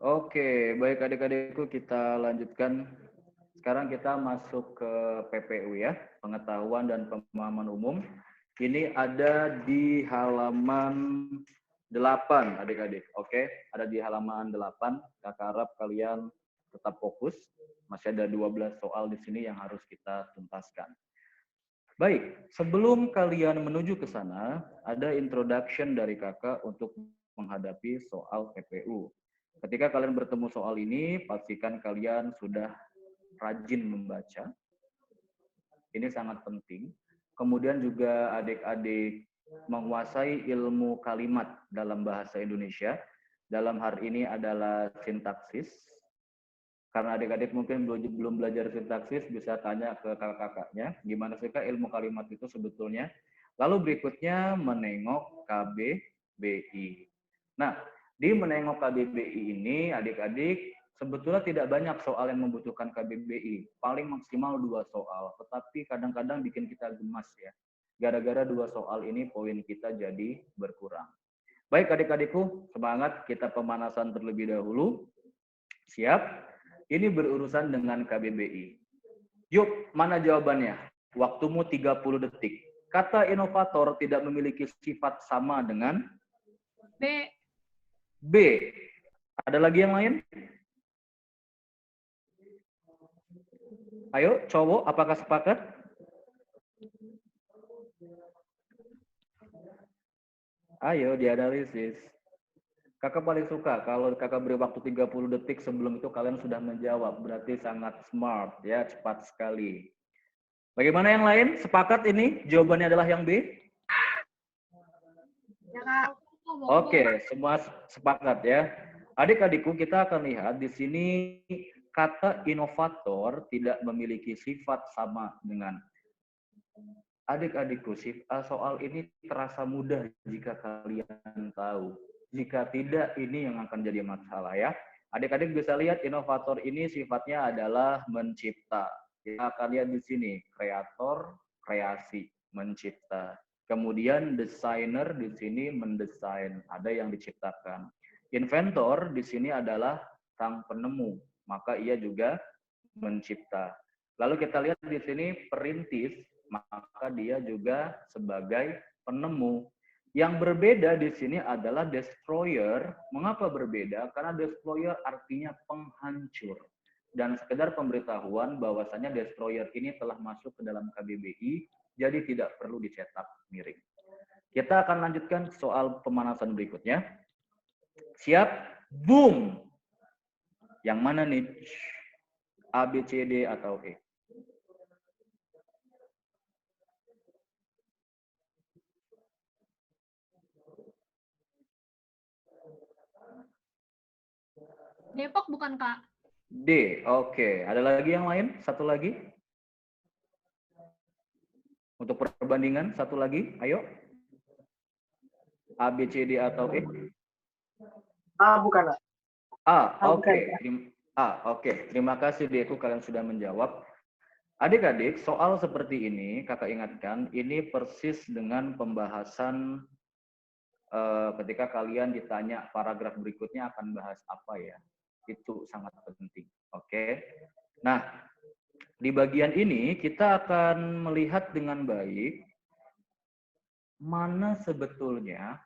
Oke, baik adik-adikku, kita lanjutkan. Sekarang kita masuk ke PPU ya, pengetahuan dan pemahaman umum. Ini ada di halaman 8 adik-adik. Oke, ada di halaman 8. Kakak harap kalian tetap fokus. Masih ada 12 soal di sini yang harus kita tuntaskan. Baik, sebelum kalian menuju ke sana, ada introduction dari kakak untuk menghadapi soal PPU. Ketika kalian bertemu soal ini, pastikan kalian sudah rajin membaca. Ini sangat penting. Kemudian juga adik-adik menguasai ilmu kalimat dalam bahasa Indonesia. Dalam hari ini adalah sintaksis. Karena adik-adik mungkin belum belajar sintaksis, bisa tanya ke kakak-kakaknya, gimana sih Kak ilmu kalimat itu sebetulnya. Lalu berikutnya menengok KBBI. Nah, di menengok KBBI ini adik-adik sebetulnya tidak banyak soal yang membutuhkan KBBI. Paling maksimal 2 soal, tetapi kadang-kadang bikin kita gemas ya. Gara-gara 2 soal ini poin kita jadi berkurang. Baik adik-adikku, semangat, kita pemanasan terlebih dahulu. Siap? Ini berurusan dengan KBBI. Yuk, mana jawabannya? Waktumu 30 detik. Kata inovator tidak memiliki sifat sama dengan B. B. Ada lagi yang lain? Ayo, cowok, apakah sepakat? Ayo, dianalisis. Kakak paling suka kalau kakak beri waktu 30 detik sebelum itu kalian sudah menjawab. Berarti sangat smart ya, cepat sekali. Bagaimana yang lain? Sepakat ini? Jawabannya adalah yang B? Ya, Kak. Oke, semua sepakat ya. Adik-adikku, kita akan lihat di sini kata inovator tidak memiliki sifat sama dengan. Adik-adikku, soal ini terasa mudah jika kalian tahu. Jika tidak, ini yang akan jadi masalah ya. Adik-adik bisa lihat inovator ini sifatnya adalah mencipta. Kita akan lihat di sini, kreator, kreasi, mencipta. Kemudian desainer di sini mendesain, ada yang diciptakan. Inventor di sini adalah sang penemu, maka ia juga mencipta. Lalu kita lihat di sini perintis, maka dia juga sebagai penemu. Yang berbeda di sini adalah destroyer. Mengapa berbeda? Karena destroyer artinya penghancur. Dan sekedar pemberitahuan bahwasanya destroyer ini telah masuk ke dalam KBBI, jadi tidak perlu dicetak miring. Kita akan lanjutkan soal pemanasan berikutnya. Siap? Boom! Yang mana nih? A, B, C, D, atau E? Depok bukan, Kak? D, oke. Ada lagi yang lain? Satu lagi? Untuk perbandingan, satu lagi. Ayo. A, B, C, D, atau E? A bukan, Kak. A, oke. Oke. Terima kasih, Deku. Kalian sudah menjawab. Adik-adik, soal seperti ini, kakak ingatkan, ini persis dengan pembahasan ketika kalian ditanya paragraf berikutnya akan bahas apa ya. Itu sangat penting. Oke. Nah, di bagian ini kita akan melihat dengan baik mana sebetulnya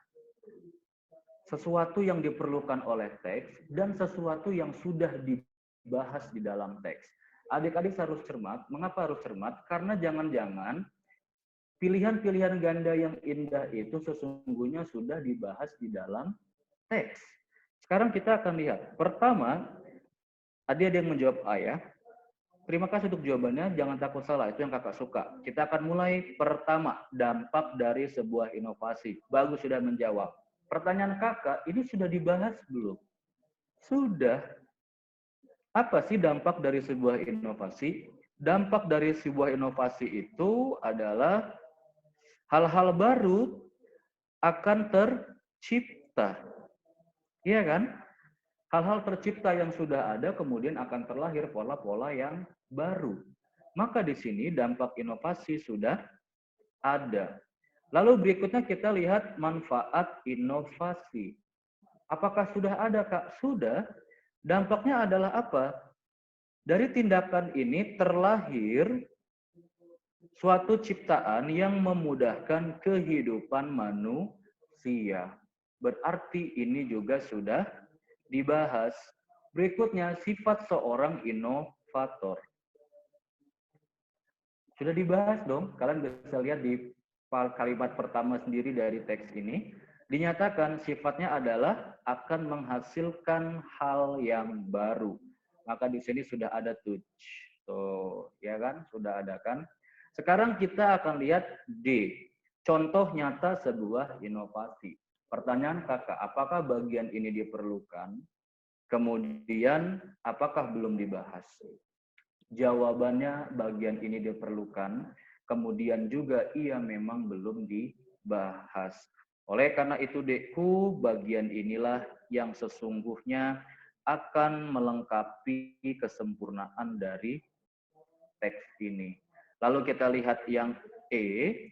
sesuatu yang diperlukan oleh teks dan sesuatu yang sudah dibahas di dalam teks. Adik-adik harus cermat. Mengapa harus cermat? Karena jangan-jangan pilihan-pilihan ganda yang indah itu sesungguhnya sudah dibahas di dalam teks. Sekarang kita akan lihat. Pertama, ada yang menjawab A ya. Terima kasih untuk jawabannya, jangan takut salah, itu yang kakak suka. Kita akan mulai pertama, dampak dari sebuah inovasi. Bagus sudah menjawab. Pertanyaan kakak, ini sudah dibahas belum? Sudah. Apa sih dampak dari sebuah inovasi? Dampak dari sebuah inovasi itu adalah hal-hal baru akan tercipta. Iya kan? Hal-hal tercipta yang sudah ada kemudian akan terlahir pola-pola yang baru. Maka di sini dampak inovasi sudah ada. Lalu berikutnya kita lihat manfaat inovasi. Apakah sudah ada, Kak? Sudah. Dampaknya adalah apa? Dari tindakan ini terlahir suatu ciptaan yang memudahkan kehidupan manusia. Berarti ini juga sudah dibahas. Berikutnya, sifat seorang inovator. Sudah dibahas dong. Kalian bisa lihat di kalimat pertama sendiri dari teks ini. Dinyatakan sifatnya adalah akan menghasilkan hal yang baru. Maka di sini sudah ada touch. Tuh, ya kan? Sudah ada kan? Sekarang kita akan lihat D. Contoh nyata sebuah inovasi. Pertanyaan kakak, apakah bagian ini diperlukan? Kemudian, apakah belum dibahas? Jawabannya bagian ini diperlukan, kemudian juga ia memang belum dibahas. Oleh karena itu, Dekku, bagian inilah yang sesungguhnya akan melengkapi kesempurnaan dari teks ini. Lalu kita lihat yang E,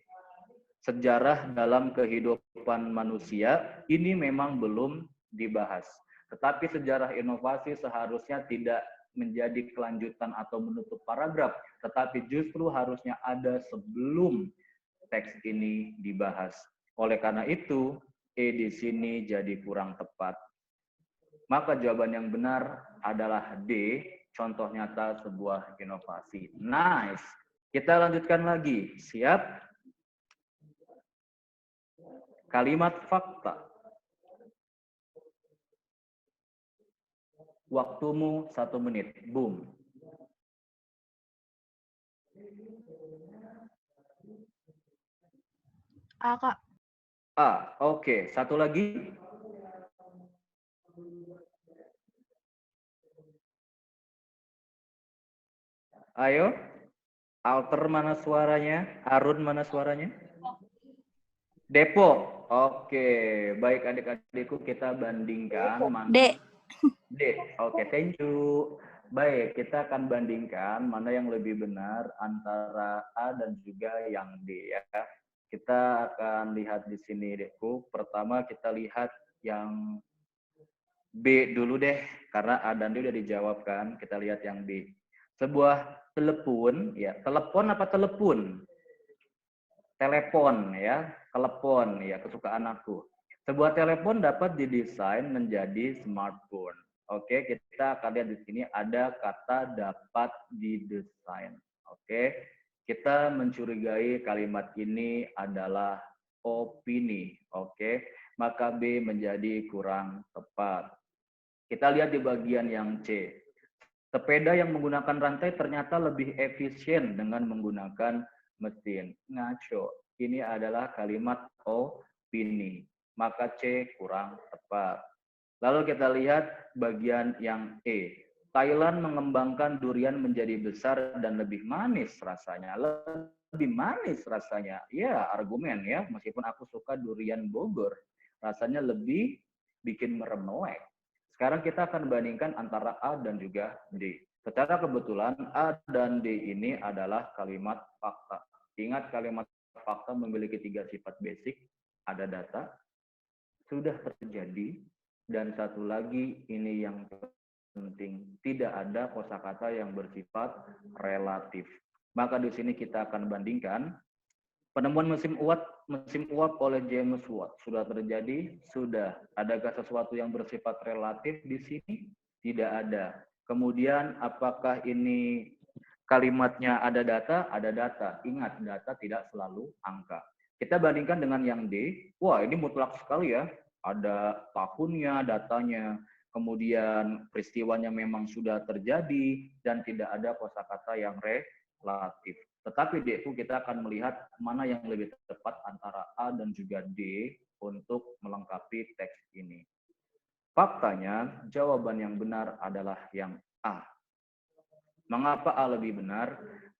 sejarah dalam kehidupan manusia, ini memang belum dibahas. Tetapi sejarah inovasi seharusnya tidak menjadi kelanjutan atau menutup paragraf, tetapi justru harusnya ada sebelum teks ini dibahas. Oleh karena itu, E di sini jadi kurang tepat. Maka jawaban yang benar adalah D, contoh nyata sebuah inovasi. Nice. Kita lanjutkan lagi. Siap? Kalimat fakta. Waktumu 1 menit. Boom. A, Kak. A. Oke. Satu lagi. Ayo. Alter mana suaranya? Arun mana suaranya? Depok. Oke. Baik adik-adikku, kita bandingkan. D. D. Oke, thank you. Baik, kita akan bandingkan mana yang lebih benar antara A dan juga yang D ya. Kita akan lihat di sini, Dekku. Pertama kita lihat yang B dulu deh, karena A dan D udah dijawabkan. Kita lihat yang B. Sebuah telepon, ya. Telepon apa telepon? Telepon ya, telepon ya, kesukaan aku. Sebuah telepon dapat didesain menjadi smartphone. Oke, kita akan lihat di sini ada kata dapat didesain. Oke, kita mencurigai kalimat ini adalah opini. Oke, maka B menjadi kurang tepat. Kita lihat di bagian yang C. Sepeda yang menggunakan rantai ternyata lebih efisien dengan menggunakan mesin. Ngaco. Ini adalah kalimat opini. Maka C kurang tepat. Lalu kita lihat bagian yang E. Thailand mengembangkan durian menjadi besar dan lebih manis rasanya. Lebih manis rasanya. Ya, argumen ya. Meskipun aku suka durian Bogor. Rasanya lebih bikin meremelek. Sekarang kita akan bandingkan antara A dan juga D. Secara kebetulan A dan D ini adalah kalimat fakta. Ingat kalimat fakta memiliki 3 sifat basic. Ada data, sudah terjadi, dan satu lagi ini yang penting, tidak ada kosakata yang bersifat relatif. Maka di sini kita akan bandingkan penemuan mesin uap oleh James Watt sudah terjadi, sudah. Adakah sesuatu yang bersifat relatif di sini? Tidak ada. Kemudian apakah ini kalimatnya ada data? Ada data. Ingat, data tidak selalu angka. Kita bandingkan dengan yang D. Wah, ini mutlak sekali ya. Ada tahunnya, datanya, kemudian peristiwanya memang sudah terjadi, dan tidak ada kosakata yang relatif. Tetapi D itu kita akan melihat mana yang lebih tepat antara A dan juga D untuk melengkapi teks ini. Faktanya, jawaban yang benar adalah yang A. Mengapa A lebih benar?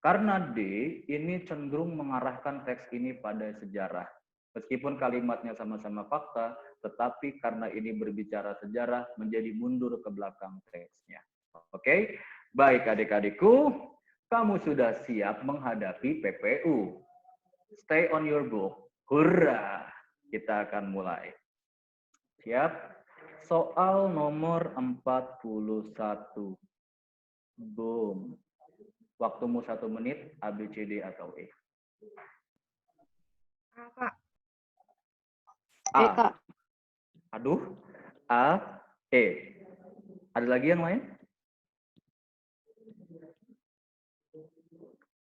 Karena D ini cenderung mengarahkan teks ini pada sejarah. Meskipun kalimatnya sama-sama fakta, tetapi karena ini berbicara sejarah, menjadi mundur ke belakang teksnya. Oke? Baik adik-adikku, kamu sudah siap menghadapi PPU. Stay on your book. Hurra! Kita akan mulai. Siap? Soal nomor 41. Boom. Waktumu 1 menit, A, B, C, D, atau E. Kak. A. Kak. Aduh. A, E. Ada lagi yang lain?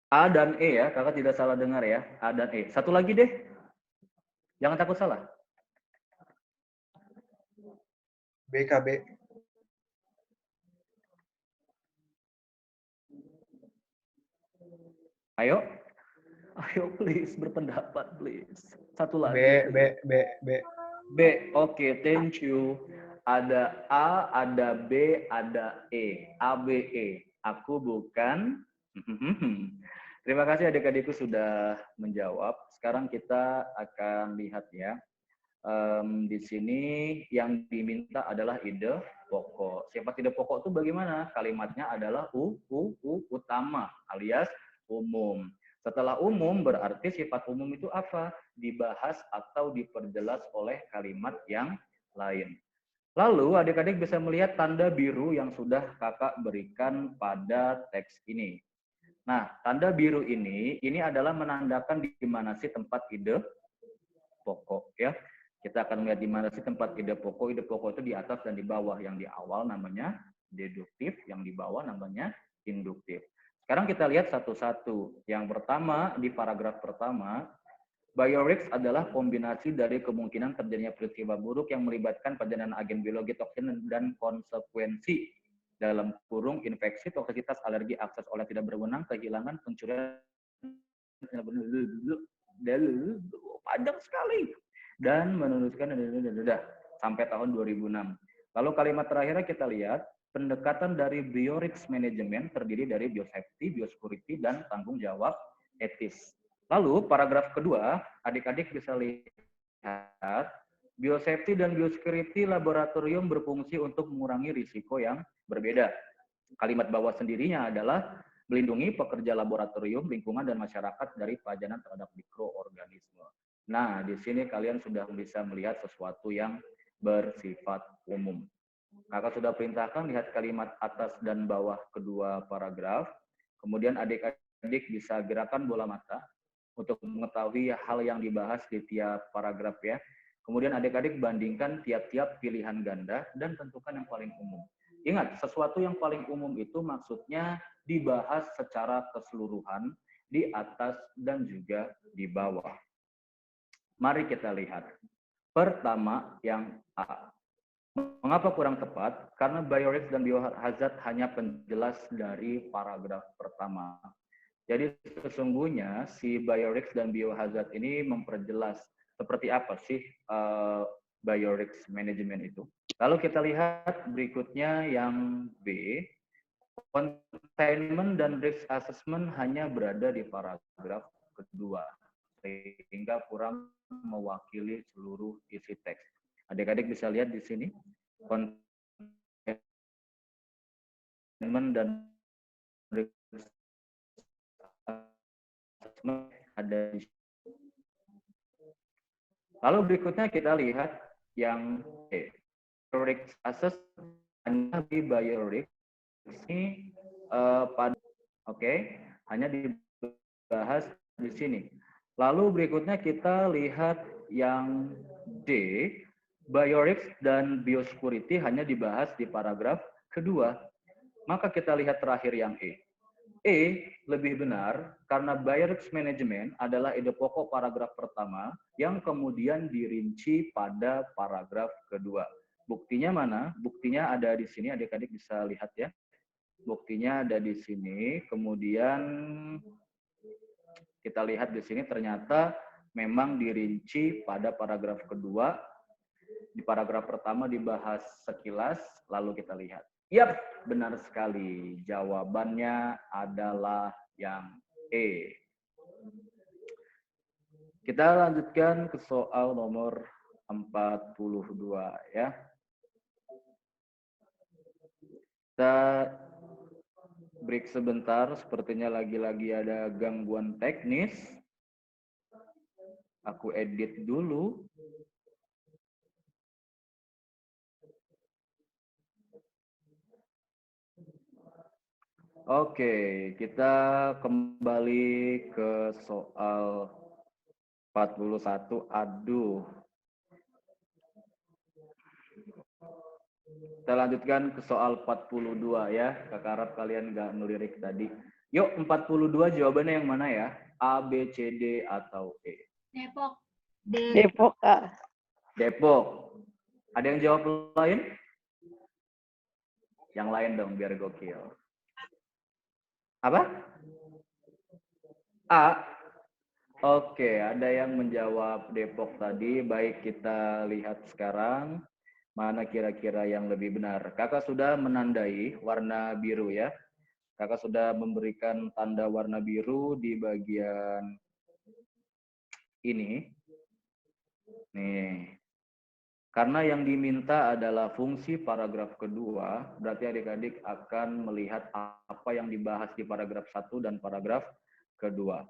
A dan E ya, kakak tidak salah dengar ya. A dan E. Satu lagi deh. Jangan takut salah. BKB. Ayo. Ayo please, berpendapat please. Satu lagi. B. B, oke, thank you. Ada A, ada B, ada E. A, B, E. Aku bukan. Terima kasih adik-adikku sudah menjawab. Sekarang kita akan lihat ya. Di sini yang diminta adalah ide pokok. Sifat ide pokok itu bagaimana? Kalimatnya adalah utama alias umum. Setelah umum berarti sifat umum itu apa? Dibahas atau diperjelas oleh kalimat yang lain. Lalu adik-adik bisa melihat tanda biru yang sudah kakak berikan pada teks ini. Nah, tanda biru ini adalah menandakan di mana sih tempat ide pokok ya. Kita akan melihat di mana sih tempat ide pokok. Ide pokok itu di atas dan di bawah. Yang di awal namanya deduktif, yang di bawah namanya induktif. Sekarang kita lihat satu-satu. Yang pertama, di paragraf pertama, biorix adalah kombinasi dari kemungkinan terjadinya peristiwa buruk yang melibatkan perjalanan agen biologi, toksin, dan konsekuensi dalam kurung infeksi, toksisitas, alergi, akses oleh tidak berwenang, kehilangan, pencurian, panjang sekali. Dan meneruskan sampai tahun 2006. Lalu kalimat terakhirnya kita lihat, pendekatan dari biorix management terdiri dari biosafety, biosecurity, dan tanggung jawab etis. Lalu paragraf kedua, adik-adik bisa lihat, biosafety dan biosecurity laboratorium berfungsi untuk mengurangi risiko yang berbeda. Kalimat bawah sendirinya adalah melindungi pekerja laboratorium, lingkungan, dan masyarakat dari pajanan terhadap mikroorganisme. Nah, di sini kalian sudah bisa melihat sesuatu yang bersifat umum. Kakak sudah perintahkan lihat kalimat atas dan bawah kedua paragraf. Kemudian adik-adik bisa gerakan bola mata untuk mengetahui hal yang dibahas di tiap paragraf ya. Kemudian adik-adik bandingkan tiap-tiap pilihan ganda dan tentukan yang paling umum. Ingat, sesuatu yang paling umum itu maksudnya dibahas secara keseluruhan di atas dan juga di bawah. Mari kita lihat. Pertama, yang A. Mengapa kurang tepat? Karena biorix dan biohazard hanya penjelas dari paragraf pertama. Jadi sesungguhnya si biorix dan biohazard ini memperjelas seperti apa sih biorix management itu. Lalu kita lihat berikutnya yang B. Containment dan risk assessment hanya berada di paragraf kedua, sehingga kurang mewakili seluruh isi teks. Adik-adik bisa lihat di sini, containment dan risk assessment ada di sini. Lalu berikutnya kita lihat yang E. Risk assessment hanya di biorix ini hanya dibahas di sini. Lalu berikutnya kita lihat yang D, biorix dan biosecurity hanya dibahas di paragraf kedua. Maka kita lihat terakhir yang E. E lebih benar karena biorix management adalah ide pokok paragraf pertama yang kemudian dirinci pada paragraf kedua. Buktinya mana? Buktinya ada di sini, adik-adik bisa lihat ya. Buktinya ada di sini, kemudian kita lihat di sini ternyata memang dirinci pada paragraf kedua. Di paragraf pertama dibahas sekilas, lalu kita lihat. Yap, benar sekali. Jawabannya adalah yang E. Kita lanjutkan ke soal nomor 42 ya. Kita break sebentar, sepertinya lagi-lagi ada gangguan teknis. Aku edit dulu. Oke, kita kembali ke soal 41. Aduh. Kita lanjutkan ke soal 42 ya. Kakak harap kalian nggak ngelirik tadi. Yuk, 42 jawabannya yang mana ya? A, B, C, D, atau E? Depok. D. Depok, Kak. Depok. Ada yang jawab lain? Yang lain dong, biar gokil. Apa? A. Oke, ada yang menjawab Depok tadi. Baik, kita lihat sekarang mana kira-kira yang lebih benar. Kakak sudah menandai warna biru ya. Kakak sudah memberikan tanda warna biru di bagian ini. Nih. Karena yang diminta adalah fungsi paragraf kedua, berarti adik-adik akan melihat apa yang dibahas di paragraf 1 dan paragraf kedua.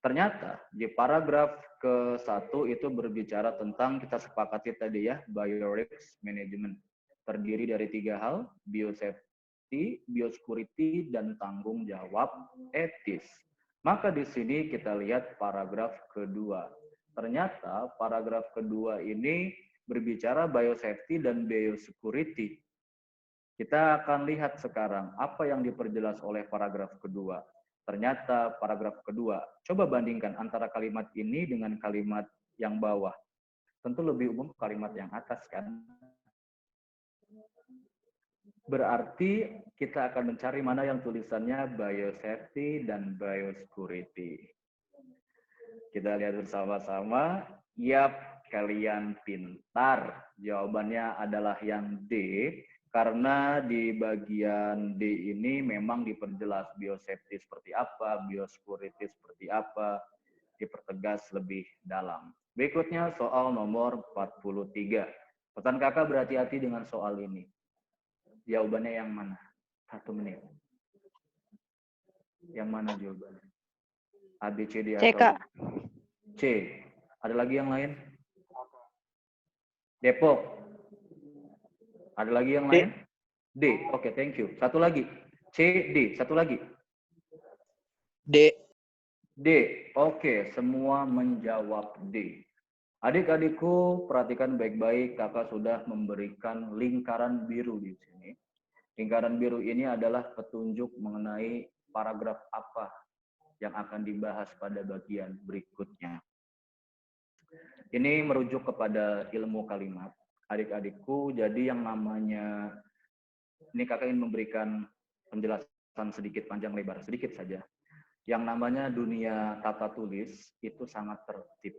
Ternyata di paragraf ke-1 itu berbicara tentang, kita sepakati tadi ya, biorisk management. Terdiri dari 3 hal, biosafety, biosecurity, dan tanggung jawab etis. Maka di sini kita lihat paragraf kedua. Ternyata paragraf kedua ini berbicara biosafety dan biosecurity. Kita akan lihat sekarang apa yang diperjelas oleh paragraf kedua. Ternyata paragraf kedua, coba bandingkan antara kalimat ini dengan kalimat yang bawah. Tentu lebih umum kalimat yang atas kan. Berarti kita akan mencari mana yang tulisannya biosafety dan biosecurity. Kita lihat bersama-sama. Yap, kalian pintar. Jawabannya adalah yang D. Karena di bagian D ini memang diperjelas biosafety seperti apa, biosecurity seperti apa, dipertegas lebih dalam. Berikutnya soal nomor 43. Pesan kakak berhati-hati dengan soal ini. Jawabannya yang mana? 1 menit. Yang mana jawabannya? A, B, C, D, C, atau Kak. C. Ada lagi yang lain? Depok. Ada lagi yang lain? D. Oke, thank you. Satu lagi. C, D. Satu lagi. D. D. Oke, semua menjawab D. Adik-adikku, perhatikan baik-baik. Kakak sudah memberikan lingkaran biru di sini. Lingkaran biru ini adalah petunjuk mengenai paragraf apa yang akan dibahas pada bagian berikutnya. Ini merujuk kepada ilmu kalimat. Adik-adikku, jadi yang namanya, ini kakak ingin memberikan penjelasan sedikit panjang lebar, sedikit saja. Yang namanya dunia tata tulis itu sangat tertib.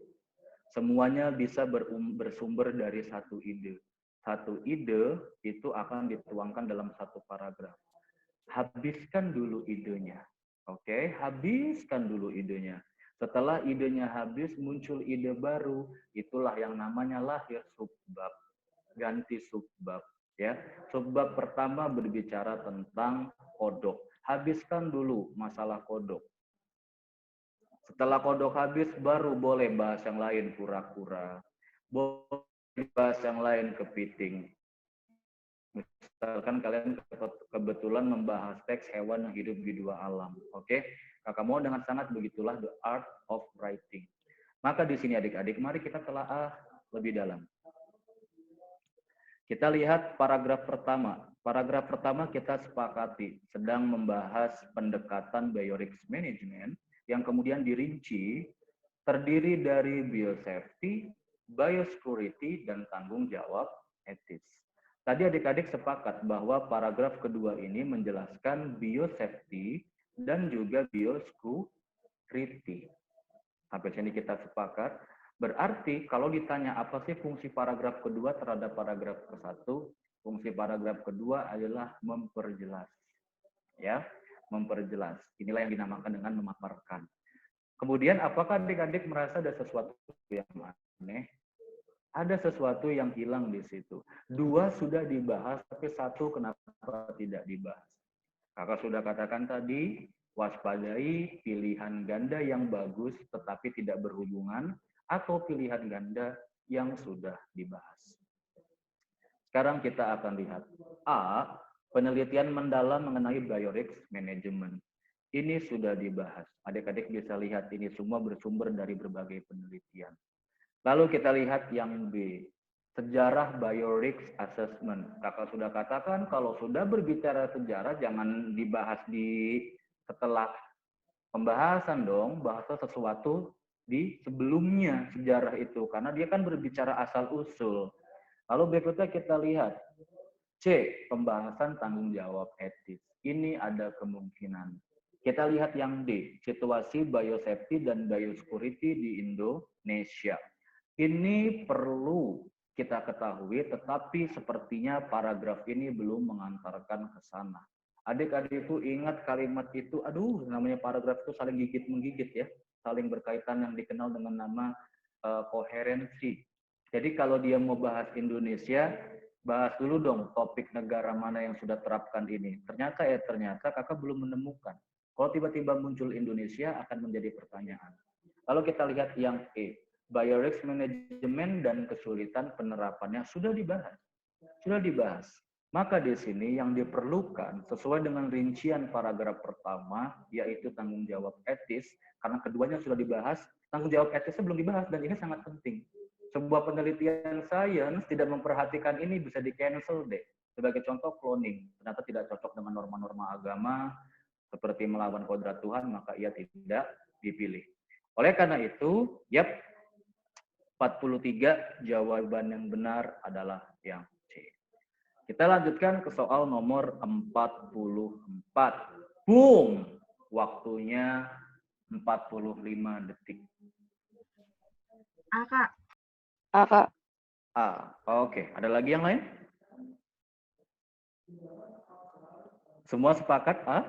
Semuanya bisa bersumber dari satu ide. Satu ide itu akan dituangkan dalam satu paragraf. Habiskan dulu idenya. Oke, habiskan dulu idenya. Setelah idenya habis, muncul ide baru. Itulah yang namanya lahir subbab. Ganti subbab. Ya, subbab pertama berbicara tentang kodok. Habiskan dulu masalah kodok. Setelah kodok habis, baru boleh bahas yang lain, kura-kura. Boleh bahas yang lain, kepiting. Misalkan kalian kebetulan membahas teks hewan yang hidup di dua alam. Oke? Kakak mau dengan sangat begitulah the art of writing. Maka di sini adik-adik, mari kita telaah lebih dalam. Kita lihat paragraf pertama. Paragraf pertama kita sepakati sedang membahas pendekatan biorisk management yang kemudian dirinci terdiri dari biosafety, biosecurity, dan tanggung jawab etis. Tadi adik-adik sepakat bahwa paragraf kedua ini menjelaskan biosafety dan juga biosecurity. Sampai sini kita sepakat. Berarti kalau ditanya apa sih fungsi paragraf kedua terhadap paragraf ke-1, fungsi paragraf kedua adalah memperjelas. Ya, memperjelas. Inilah yang dinamakan dengan memaparkan. Kemudian apakah adik-adik merasa ada sesuatu yang aneh? Ada sesuatu yang hilang di situ. 2 sudah dibahas, tapi 1 kenapa tidak dibahas? Kakak sudah katakan tadi, waspadai pilihan ganda yang bagus tetapi tidak berhubungan, atau pilihan ganda yang sudah dibahas. Sekarang kita akan lihat. A. Penelitian mendalam mengenai biorisk management. Ini sudah dibahas. Adik-adik bisa lihat ini semua bersumber dari berbagai penelitian. Lalu kita lihat yang B. Sejarah biorisk assessment. Kakak sudah katakan kalau sudah berbicara sejarah jangan dibahas di setelah pembahasan dong, bahasa sesuatu di sebelumnya sejarah itu. Karena dia kan berbicara asal-usul. Lalu berikutnya kita lihat. C. Pembahasan tanggung jawab etis. Ini ada kemungkinan. Kita lihat yang D. Situasi biosafety dan biosecurity di Indonesia. Ini perlu kita ketahui, tetapi sepertinya paragraf ini belum mengantarkan ke sana. Adik-adik itu ingat kalimat itu, aduh namanya paragraf itu saling gigit-menggigit ya. Saling berkaitan yang dikenal dengan nama koherensi. Jadi kalau dia mau bahas Indonesia, bahas dulu dong topik negara mana yang sudah terapkan ini. Ternyata kakak belum menemukan. Kalau tiba-tiba muncul Indonesia akan menjadi pertanyaan. Lalu kita lihat yang E. Biorisk management dan kesulitan penerapannya sudah dibahas. Sudah dibahas. Maka di sini yang diperlukan sesuai dengan rincian paragraf pertama, yaitu tanggung jawab etis, karena keduanya sudah dibahas, tanggung jawab etisnya belum dibahas, dan ini sangat penting. Sebuah penelitian sains tidak memperhatikan ini bisa di-cancel deh. Sebagai contoh cloning, ternyata tidak cocok dengan norma-norma agama, seperti melawan kodrat Tuhan, maka ia tidak dipilih. Oleh karena itu, 43 jawaban yang benar adalah yang C. Kita lanjutkan ke soal nomor 44. Boom! Waktunya 45 detik. A, Kak. A, Kak. A. Oke, ada lagi yang lain? Semua sepakat A?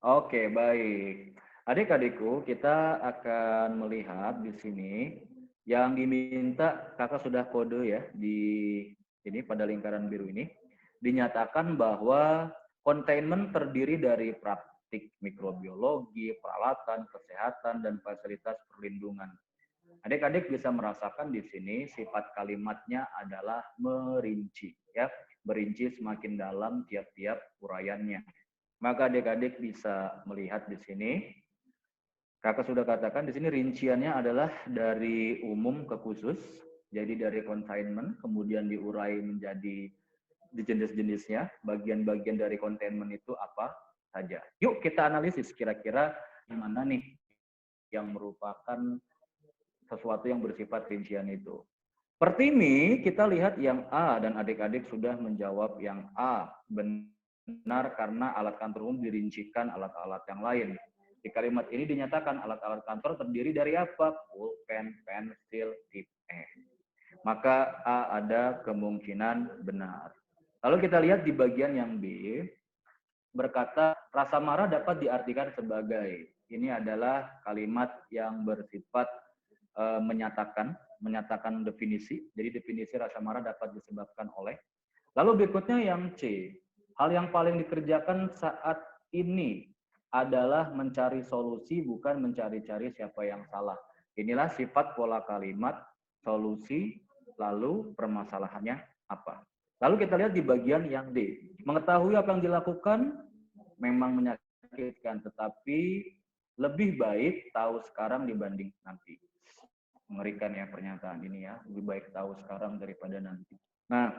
Oke, baik. Adik-adikku, kita akan melihat di sini yang diminta, kakak sudah kode ya di ini pada lingkaran biru ini, dinyatakan bahwa containment terdiri dari praktik mikrobiologi, peralatan, kesehatan, dan fasilitas perlindungan. Adik-adik bisa merasakan di sini sifat kalimatnya adalah merinci, ya, merinci semakin dalam tiap-tiap uraiannya. Maka adik-adik bisa melihat di sini. Kakak sudah katakan di sini rinciannya adalah dari umum ke khusus, jadi dari containment, kemudian diurai menjadi di jenis-jenisnya, bagian-bagian dari containment itu apa saja. Yuk kita analisis kira-kira gimana nih yang merupakan sesuatu yang bersifat rincian itu. Pertimi, kita lihat yang A dan adik-adik sudah menjawab yang A. Benar karena alat kantor umum dirincikan alat-alat yang lain. Di kalimat ini dinyatakan alat-alat kantor terdiri dari apa? Pulpen, pensil, tip E. Maka A ada kemungkinan benar. Lalu kita lihat di bagian yang B, berkata rasa marah dapat diartikan sebagai, ini adalah kalimat yang bersifat menyatakan definisi. Jadi definisi rasa marah dapat disebabkan oleh. Lalu berikutnya yang C, hal yang paling dikerjakan saat ini adalah mencari solusi, bukan mencari-cari siapa yang salah. Inilah sifat pola kalimat, solusi, lalu permasalahannya apa. Lalu kita lihat di bagian yang D. Mengetahui apa yang dilakukan memang menyakitkan, tetapi lebih baik tahu sekarang dibanding nanti. Mengerikan ya pernyataan ini ya, lebih baik tahu sekarang daripada nanti. Nah,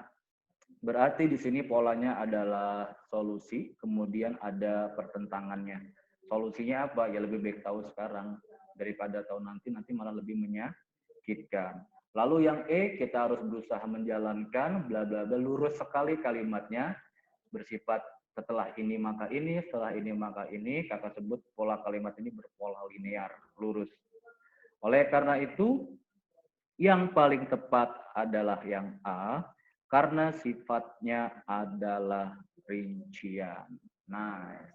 berarti di sini polanya adalah solusi, kemudian ada pertentangannya. Solusinya apa? Ya lebih baik tahu sekarang daripada tahu nanti malah lebih menyakitkan. Lalu yang E, kita harus berusaha menjalankan, bla bla bla, lurus sekali kalimatnya, bersifat setelah ini maka ini, setelah ini maka ini, kakak sebut pola kalimat ini berpola linear, lurus. Oleh karena itu, yang paling tepat adalah yang A, karena sifatnya adalah rincian. Nice.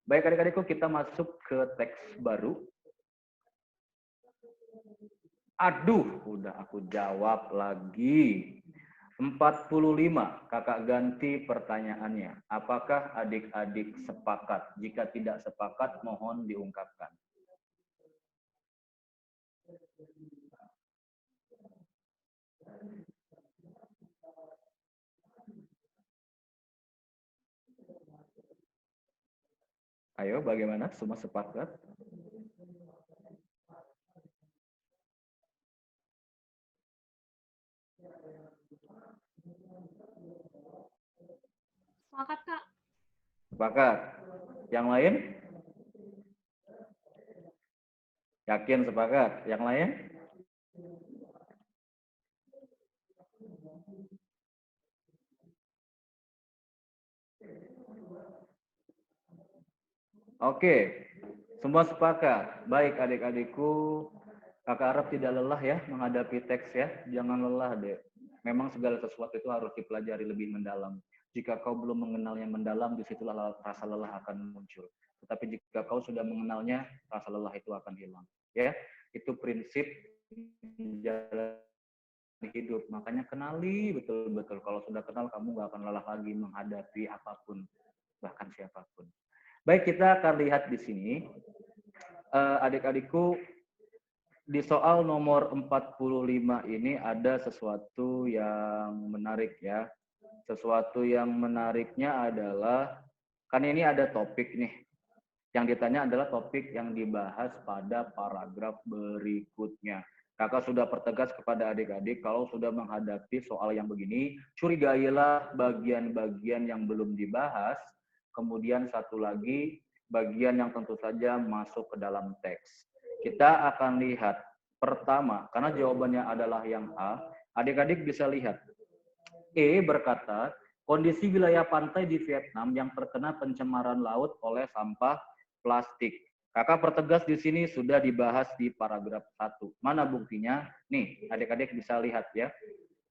Baik adik-adikku, kita masuk ke teks baru. Aduh, udah aku jawab lagi. 45, kakak ganti pertanyaannya. Apakah adik-adik sepakat? Jika tidak sepakat, mohon diungkapkan. Ayo, bagaimana? Semua sepakat? Sepakat, Kak. Sepakat. Yang lain? Yakin sepakat? Yang lain? Oke, semua sepakat. Baik adik-adikku, kakak harap tidak lelah ya menghadapi teks ya. Jangan lelah deh. Memang segala sesuatu itu harus dipelajari lebih mendalam. Jika kau belum mengenalnya mendalam, disitulah rasa lelah akan muncul. Tetapi jika kau sudah mengenalnya, rasa lelah itu akan hilang. Ya, itu prinsip menjalani hidup. Makanya kenali betul-betul. Kalau sudah kenal, kamu gak akan lelah lagi menghadapi apapun, bahkan siapapun. Baik, kita akan lihat di sini. Adik-adikku, di soal nomor 45 ini ada sesuatu yang menarik ya. Sesuatu yang menariknya adalah, kan ini ada topik nih. Yang ditanya adalah topik yang dibahas pada paragraf berikutnya. Kakak sudah pertegas kepada adik-adik, kalau sudah menghadapi soal yang begini, curigailah bagian-bagian yang belum dibahas, kemudian satu lagi, bagian yang tentu saja masuk ke dalam teks. Kita akan lihat pertama, karena jawabannya adalah yang A, adik-adik bisa lihat. E berkata, kondisi wilayah pantai di Vietnam yang terkena pencemaran laut oleh sampah plastik. Kakak pertegas di sini sudah dibahas di paragraf 1. Mana buktinya? Nih, adik-adik bisa lihat ya.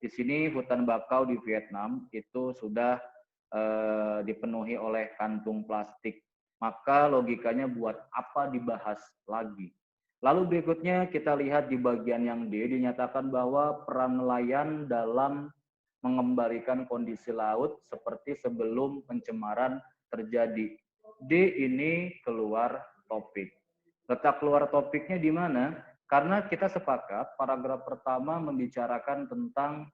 Di sini hutan bakau di Vietnam itu sudah dipenuhi oleh kantung plastik. Maka logikanya buat apa dibahas lagi? Lalu berikutnya kita lihat di bagian yang D, dinyatakan bahwa peran nelayan dalam mengembalikan kondisi laut seperti sebelum pencemaran terjadi. D ini keluar topik. Letak keluar topiknya di mana? Karena kita sepakat paragraf pertama membicarakan tentang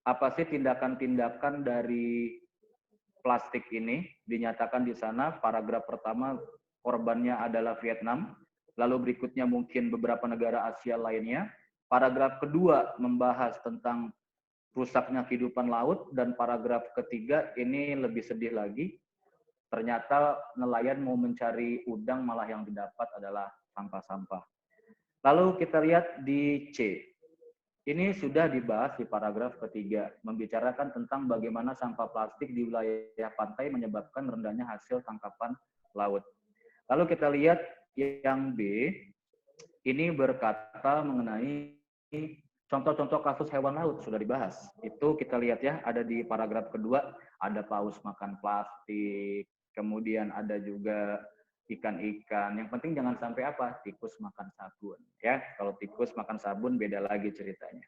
apa sih tindakan-tindakan dari plastik ini. Dinyatakan di sana paragraf pertama korbannya adalah Vietnam, lalu berikutnya mungkin beberapa negara Asia lainnya. Paragraf kedua membahas tentang rusaknya kehidupan laut, dan paragraf ketiga ini lebih sedih lagi. Ternyata nelayan mau mencari udang, malah yang didapat adalah sampah-sampah. Lalu kita lihat di C. Ini sudah dibahas di paragraf ketiga, membicarakan tentang bagaimana sampah plastik di wilayah pantai menyebabkan rendahnya hasil tangkapan laut. Lalu kita lihat yang B, ini berkata mengenai contoh-contoh kasus hewan laut, sudah dibahas. Itu kita lihat ya, ada di paragraf kedua, ada paus makan plastik, kemudian ada juga ikan-ikan. Yang penting jangan sampai apa? Tikus makan sabun. Ya, kalau tikus makan sabun beda lagi ceritanya.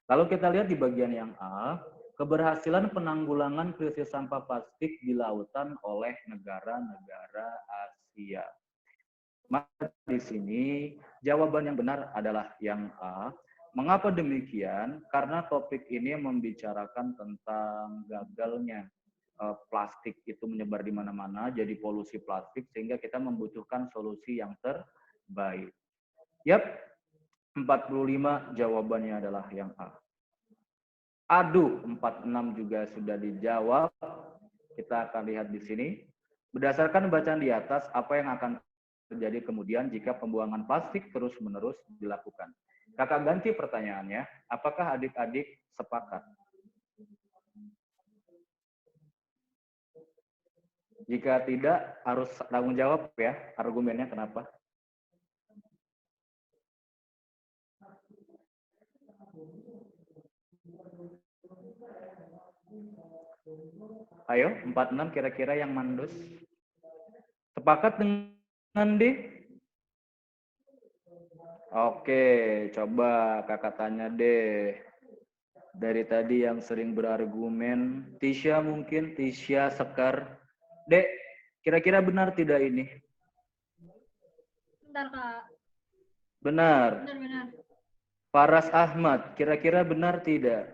Lalu kita lihat di bagian yang A, keberhasilan penanggulangan krisis sampah plastik di lautan oleh negara-negara Asia. Maka di sini jawaban yang benar adalah yang A. Mengapa demikian? Karena topik ini membicarakan tentang gagalnya plastik itu menyebar di mana-mana, jadi polusi plastik, sehingga kita membutuhkan solusi yang terbaik. Yap, 45 jawabannya adalah yang A. Aduh, 46 juga sudah dijawab. Kita akan lihat di sini. Berdasarkan bacaan di atas, apa yang akan terjadi kemudian jika pembuangan plastik terus-menerus dilakukan? Kakak ganti pertanyaannya, apakah adik-adik sepakat? Jika tidak, harus tanggung jawab ya, argumennya kenapa? Ayo, 46 kira-kira yang mandus. Sepakat dengan D? Oke, coba kakak tanya deh. Dari tadi yang sering berargumen, Tisha mungkin, Tisha, Sekar. Dek, kira-kira benar tidak ini? Bentar, Kak. Benar. Benar. Faras Ahmad, kira-kira benar tidak?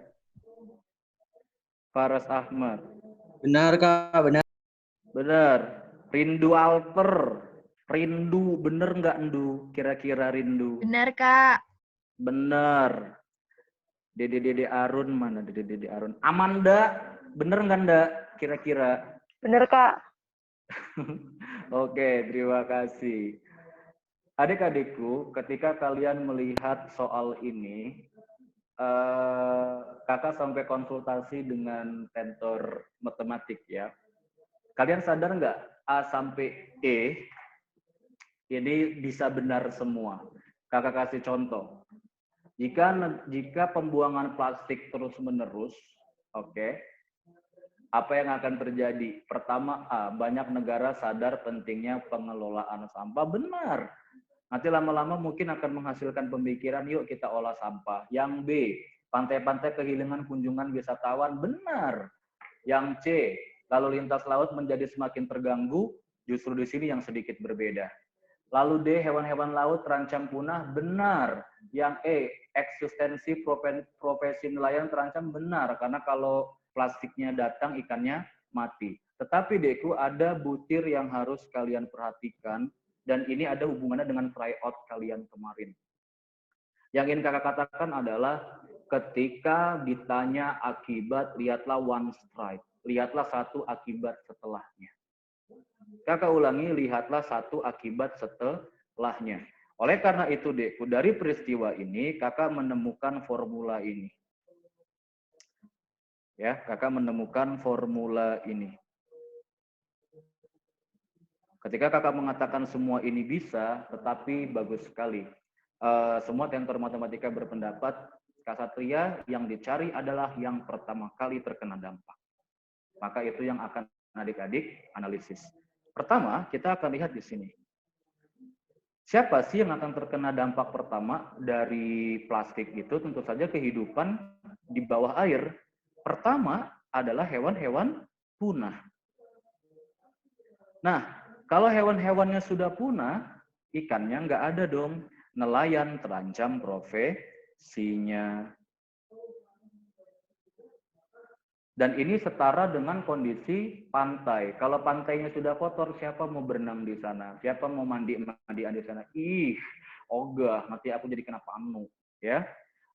Faras Ahmad. Benar, Kak. Benar. Benar. Rindu Alper. Rindu, bener nggak Ndu? Kira-kira Rindu. Benar, Kak. Benar. Dede Arun mana? Dede Arun. Amanda, bener nggak Nda? Kira-kira. Bener, Kak. Oke, terima kasih. Adik-adikku, ketika kalian melihat soal ini, kakak sampai konsultasi dengan tentor matematik ya. Kalian sadar nggak A sampai E ini bisa benar semua. Kakak kasih contoh. Jika pembuangan plastik terus-menerus, oke, apa yang akan terjadi? Pertama, A, banyak negara sadar pentingnya pengelolaan sampah. Benar. Nanti lama-lama mungkin akan menghasilkan pemikiran, yuk kita olah sampah. Yang B, pantai-pantai kehilangan kunjungan wisatawan. Benar. Yang C, lalu lintas laut menjadi semakin terganggu, justru di sini yang sedikit berbeda. Lalu D, hewan-hewan laut terancam punah. Benar. Yang E, eksistensi profesi nelayan terancam. Benar, karena kalau plastiknya datang, ikannya mati. Tetapi Deku, ada butir yang harus kalian perhatikan, dan ini ada hubungannya dengan tryout kalian kemarin. Yang ingin kakak katakan adalah ketika ditanya akibat, lihatlah one strike. Lihatlah satu akibat setelahnya. Kakak ulangi, lihatlah satu akibat setelahnya. Oleh karena itu, Dekku, dari peristiwa ini, kakak menemukan formula ini. Ya, kakak menemukan formula ini. Ketika kakak mengatakan semua ini bisa, tetapi bagus sekali. Semua tentor matematika berpendapat, Ksatria yang dicari adalah yang pertama kali terkena dampak. Maka itu yang akan adik-adik analisis. Pertama, kita akan lihat di sini. Siapa sih yang akan terkena dampak pertama dari plastik itu? Tentu saja kehidupan di bawah air. Pertama adalah hewan-hewan punah. Nah, kalau hewan-hewannya sudah punah, ikannya nggak ada dong. Nelayan terancam profesinya. Dan ini setara dengan kondisi pantai. Kalau pantainya sudah kotor, siapa mau berenang di sana? Siapa mau mandian di sana? Ih, ogah, nanti aku jadi kena panu. Ya.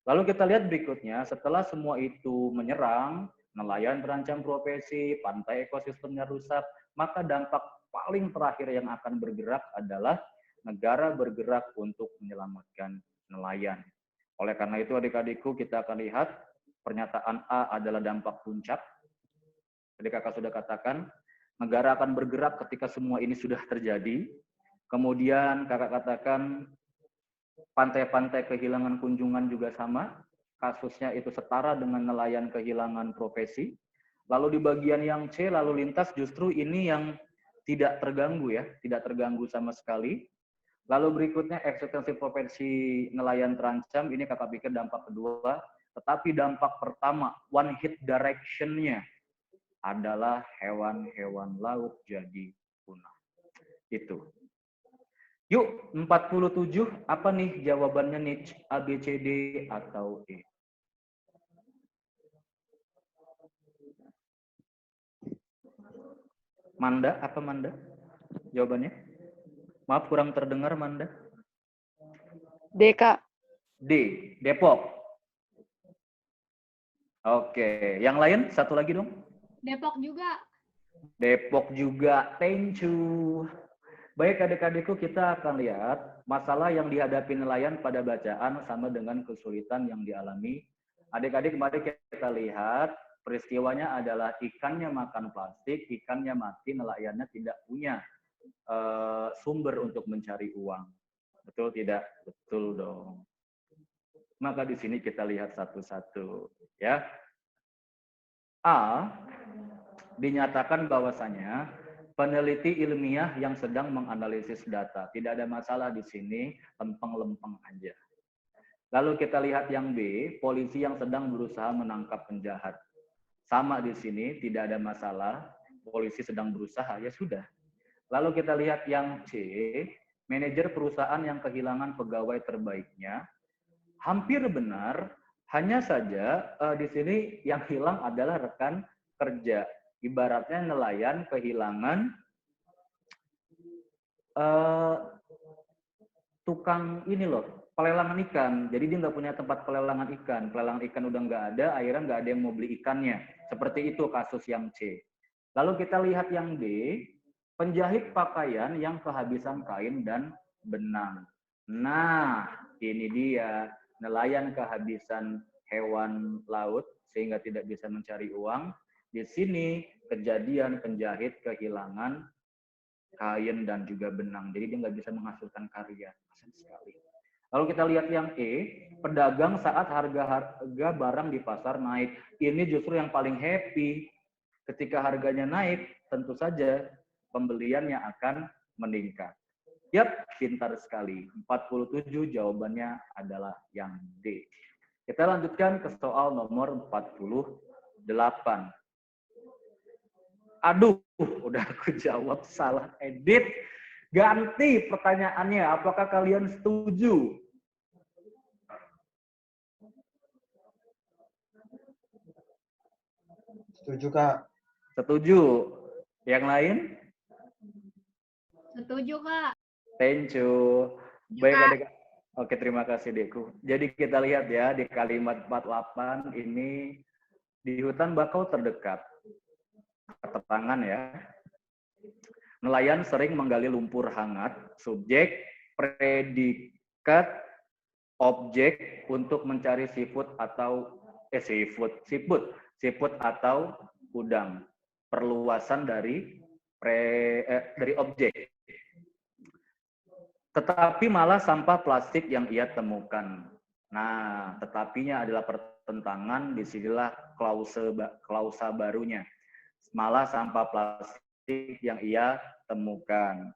Lalu kita lihat berikutnya, setelah semua itu menyerang, nelayan terancam profesi, pantai ekosistemnya rusak, maka dampak paling terakhir yang akan bergerak adalah negara bergerak untuk menyelamatkan nelayan. Oleh karena itu adik-adikku, kita akan lihat pernyataan A adalah dampak puncak. Jadi kakak sudah katakan, negara akan bergerak ketika semua ini sudah terjadi. Kemudian kakak katakan, pantai-pantai kehilangan kunjungan juga sama. Kasusnya itu setara dengan nelayan kehilangan profesi. Lalu di bagian yang C, lalu lintas, justru ini yang tidak terganggu ya, tidak terganggu sama sekali. Lalu berikutnya eksistensi profesi nelayan terancam, ini kakak pikir dampak kedua. Tetapi dampak pertama, one hit direction-nya adalah hewan-hewan laut jadi punah. Itu. Yuk, 47, apa nih jawabannya nih? A, B, C, D, atau E? Manda, apa Manda? Jawabannya? Maaf, kurang terdengar Manda. D, Kak. D, Depok. Oke, yang lain satu lagi dong. Depok juga. Depok juga, thank you. Baik adik-adikku, kita akan lihat masalah yang dihadapi nelayan pada bacaan sama dengan kesulitan yang dialami. Adik-adik, mari kita lihat peristiwanya adalah ikannya makan plastik, ikannya mati, nelayannya tidak punya sumber untuk mencari uang. Betul tidak? Betul dong. Maka di sini kita lihat satu-satu, ya. A, dinyatakan bahwasanya peneliti ilmiah yang sedang menganalisis data. Tidak ada masalah di sini, lempeng-lempeng aja. Lalu kita lihat yang B, polisi yang sedang berusaha menangkap penjahat. Sama di sini, tidak ada masalah, polisi sedang berusaha, ya sudah. Lalu kita lihat yang C, Manajer perusahaan yang kehilangan pegawai terbaiknya. Hampir benar, hanya saja di sini yang hilang adalah rekan kerja. Ibaratnya nelayan kehilangan tukang ini loh, pelelangan ikan. Jadi dia nggak punya tempat pelelangan ikan. Pelelangan ikan udah nggak ada, akhirnya nggak ada yang mau beli ikannya. Seperti itu kasus yang C. Lalu kita lihat yang D, penjahit pakaian yang kehabisan kain dan benang. Nah, ini dia, nelayan kehabisan hewan laut sehingga tidak bisa mencari uang. Di sini kejadian penjahit kehilangan kain dan juga benang. Jadi dia nggak bisa menghasilkan karya. Kasian sekali. Lalu kita lihat yang E, pedagang saat harga barang di pasar naik. Ini justru yang paling happy. Ketika harganya naik, tentu saja pembeliannya akan meningkat. Yap, pintar sekali. 47 jawabannya adalah yang D. Kita lanjutkan ke soal nomor 48. Aduh, udah aku jawab salah edit. Ganti pertanyaannya, apakah kalian setuju? Setuju, Kak. Setuju. Yang lain? Setuju, Kak. Thank you. Setuju, Baik, Kak. adik. Oke, terima kasih, Deku. Jadi kita lihat ya, di kalimat 48 ini, di hutan bakau terdekat. Keterangan ya. Nelayan sering menggali lumpur hangat, subjek, predikat, objek untuk mencari seafood atau seafood atau udang. Perluasan dari objek. Tetapi malah sampah plastik yang ia temukan. Nah, tetapinya adalah pertentangan, disinilah klausa barunya. Malah sampah plastik yang ia temukan.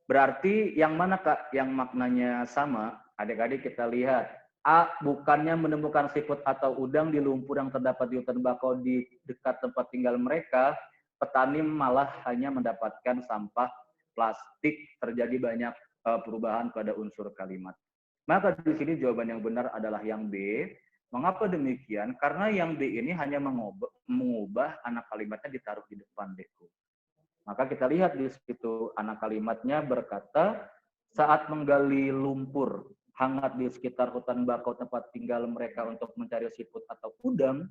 Berarti yang mana, Kak, yang maknanya sama? Adik-adik kita lihat. A, bukannya menemukan seafood atau udang di lumpur yang terdapat di hutan bakau di dekat tempat tinggal mereka, petani malah hanya mendapatkan sampah plastik. Terjadi banyak perubahan pada unsur kalimat. Maka di sini jawaban yang benar adalah yang B. Mengapa demikian? Karena yang B ini hanya mengubah anak kalimatnya ditaruh di depan, Deku. Maka kita lihat di situ anak kalimatnya berkata, saat menggali lumpur hangat di sekitar hutan bakau tempat tinggal mereka untuk mencari seafood atau udang,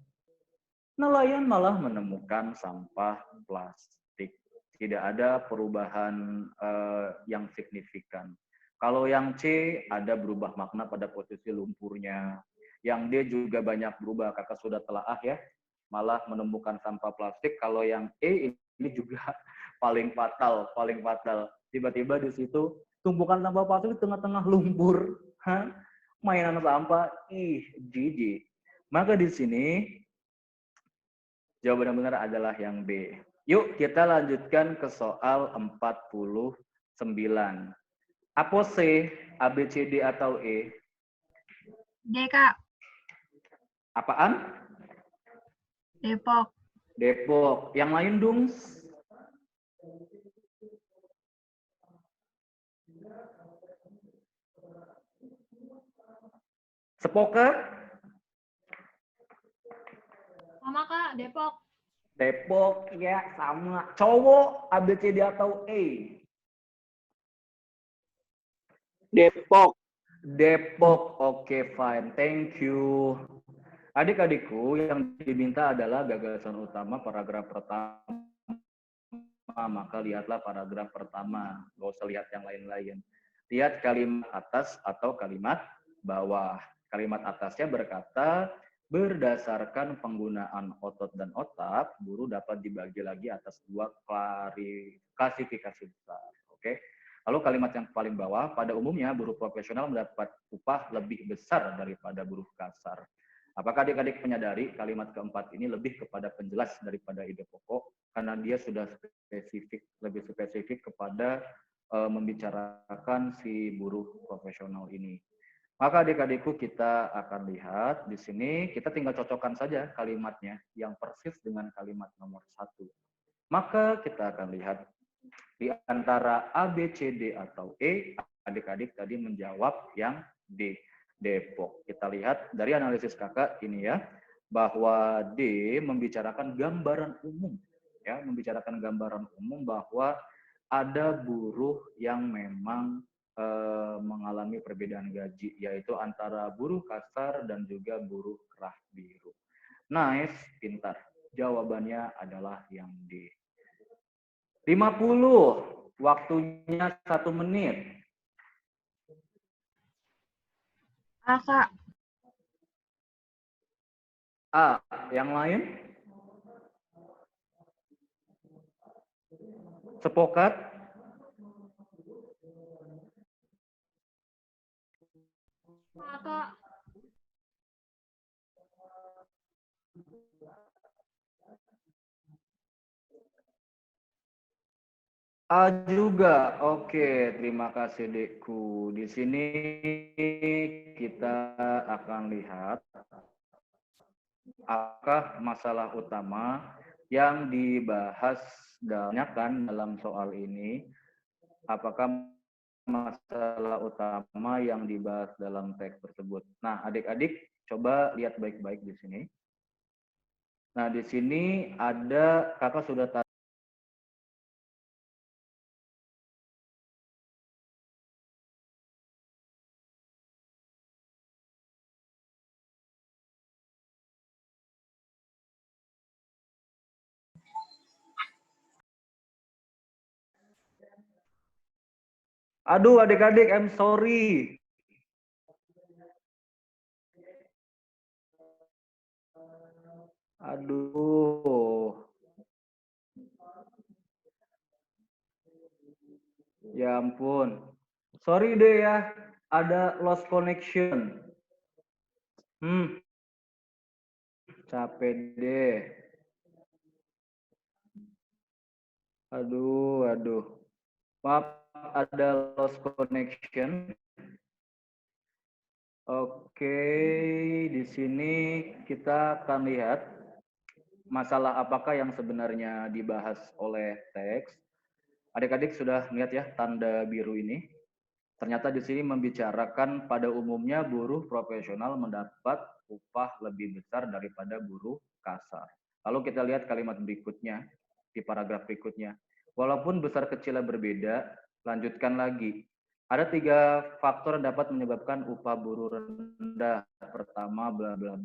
nelayan malah menemukan sampah plastik. Tidak ada perubahan yang signifikan. Kalau yang C ada berubah makna pada posisi lumpurnya. Yang D juga banyak berubah, kakak sudah telaah ya. Malah menemukan sampah plastik. Kalau yang E ini juga paling fatal. Tiba-tiba di situ tumpukan sampah plastik di tengah-tengah lumpur. Hah? Mainan sampah, jijik. Maka di sini jawaban yang benar adalah yang B. Yuk kita lanjutkan ke soal 49. Apa C, A, B, C, D, atau E? D, Kak. Apaan? Depok. Depok. Yang lain dong? Sepokat? Sama, Kak. Depok. Depok, ya sama. Cowok, A, B, C, D, atau E? Depok. Depok, oke, fine. Thank you. Adik-adikku, yang diminta adalah gagasan utama paragraf pertama. Maka lihatlah paragraf pertama. Gak usah lihat yang lain-lain. Lihat kalimat atas atau kalimat bawah. Kalimat atasnya berkata, berdasarkan penggunaan otot dan otak, buruh dapat dibagi lagi atas dua klasifikasi besar. Oke. Lalu kalimat yang paling bawah, pada umumnya buruh profesional mendapat upah lebih besar daripada buruh kasar. Apakah adik-adik menyadari kalimat keempat ini lebih kepada penjelas daripada ide pokok, karena dia sudah lebih spesifik kepada membicarakan si buruh profesional ini. Maka adik-adikku kita akan lihat di sini, kita tinggal cocokkan saja kalimatnya yang persis dengan kalimat nomor 1. Maka kita akan lihat Di antara A, B, C, D atau E, adik-adik tadi menjawab yang D, Depok. Kita lihat dari analisis kakak ini ya, bahwa D membicarakan gambaran umum, ya, membicarakan gambaran umum bahwa ada buruh yang memang mengalami perbedaan gaji, yaitu antara buruh kasar dan juga buruh kerah biru. Nice, pintar. Jawabannya adalah yang D. 50, waktunya 1 menit. A, Kak. A, yang lain? Sepakat? A, Kak. A juga. Oke, terima kasih Dekku. Di sini kita akan lihat apakah masalah utama yang dibahas dalam soal ini, apakah masalah utama yang dibahas dalam teks tersebut. Nah, adik-adik coba lihat baik-baik di sini. Nah, di sini ada kakak sudah tahu. Aduh, adik-adik, I'm sorry. Aduh. Ya ampun. Sorry deh ya, ada lost connection. Capek deh. Aduh. Maaf, ada lost connection. Oke, di sini kita akan lihat masalah apakah yang sebenarnya dibahas oleh teks. Adik-adik sudah melihat ya tanda biru ini. Ternyata di sini membicarakan pada umumnya buruh profesional mendapat upah lebih besar daripada buruh kasar. Lalu kita lihat kalimat berikutnya, di paragraf berikutnya. Walaupun besar kecilnya berbeda, lanjutkan lagi. Ada 3 faktor yang dapat menyebabkan upah buruh rendah. Pertama, bla bla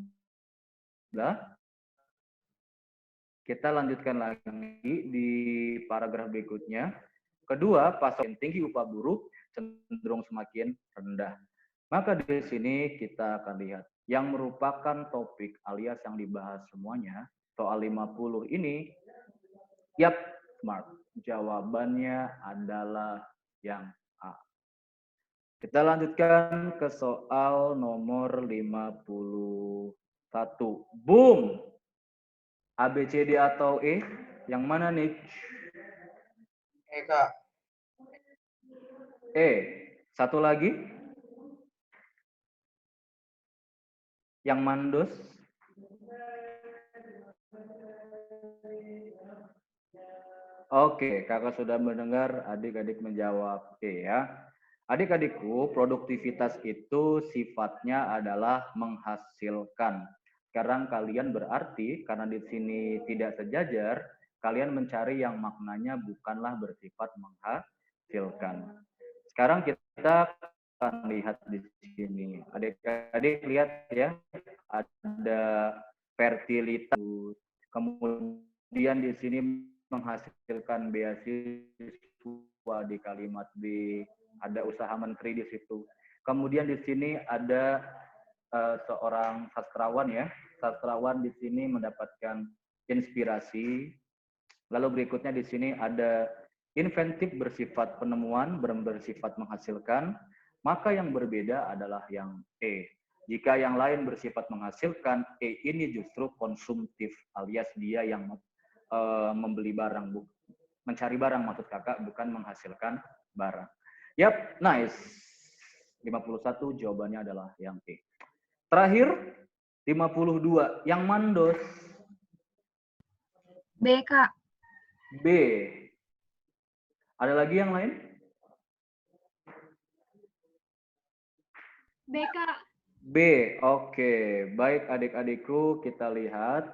bla. Kita lanjutkan lagi di paragraf berikutnya. Kedua, pasok yang tinggi upah buruh cenderung semakin rendah. Maka di sini kita akan lihat yang merupakan topik alias yang dibahas semuanya, soal 50 ini, yap, smart. Jawabannya adalah yang A. Kita lanjutkan ke soal nomor 51. Boom! A, B, C, D atau E? Yang mana nih? E, Kak. E. Satu lagi? Yang mandus? Oke, kakak sudah mendengar adik-adik menjawab E ya. Adik-adikku, produktivitas itu sifatnya adalah menghasilkan. Sekarang kalian berarti, karena di sini tidak sejajar, kalian mencari yang maknanya bukanlah bersifat menghasilkan. Sekarang kita akan lihat di sini. Adik-adik lihat ya, ada fertilitas. Kemudian di sini menghasilkan beasiswa di kalimat B, ada usaha menteri di situ. Kemudian di sini ada seorang sastrawan ya, sastrawan di sini mendapatkan inspirasi. Lalu berikutnya di sini ada inventif bersifat penemuan, bersifat menghasilkan. Maka yang berbeda adalah yang E. Jika yang lain bersifat menghasilkan, E ini justru konsumtif alias dia yang membeli barang, mencari barang maksud kakak, bukan menghasilkan barang. Yap, nice. 51 jawabannya adalah yang E. Terakhir, 52. Yang mandos? B, Kak. B. Ada lagi yang lain? B, Kak. B, oke. Baik adik-adikku, kita lihat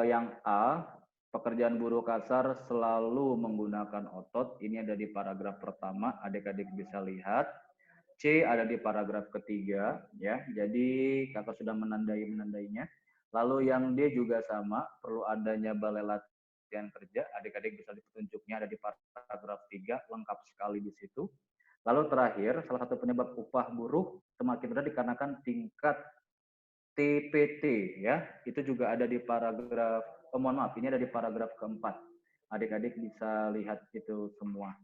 yang A, pekerjaan buruh kasar selalu menggunakan otot. Ini ada di paragraf pertama, adik-adik bisa lihat. C ada di paragraf ketiga, ya. Jadi kakak sudah menandainya. Lalu yang D juga sama, perlu adanya balai latihan kerja. Adik-adik bisa ditunjuknya ada di paragraf 3, lengkap sekali di situ. Lalu terakhir, salah satu penyebab upah buruh semakin rendah dikarenakan tingkat TPT, ya. Itu juga ada di paragraf, mohon maaf, ini ada di paragraf keempat. Adik-adik bisa lihat itu semua.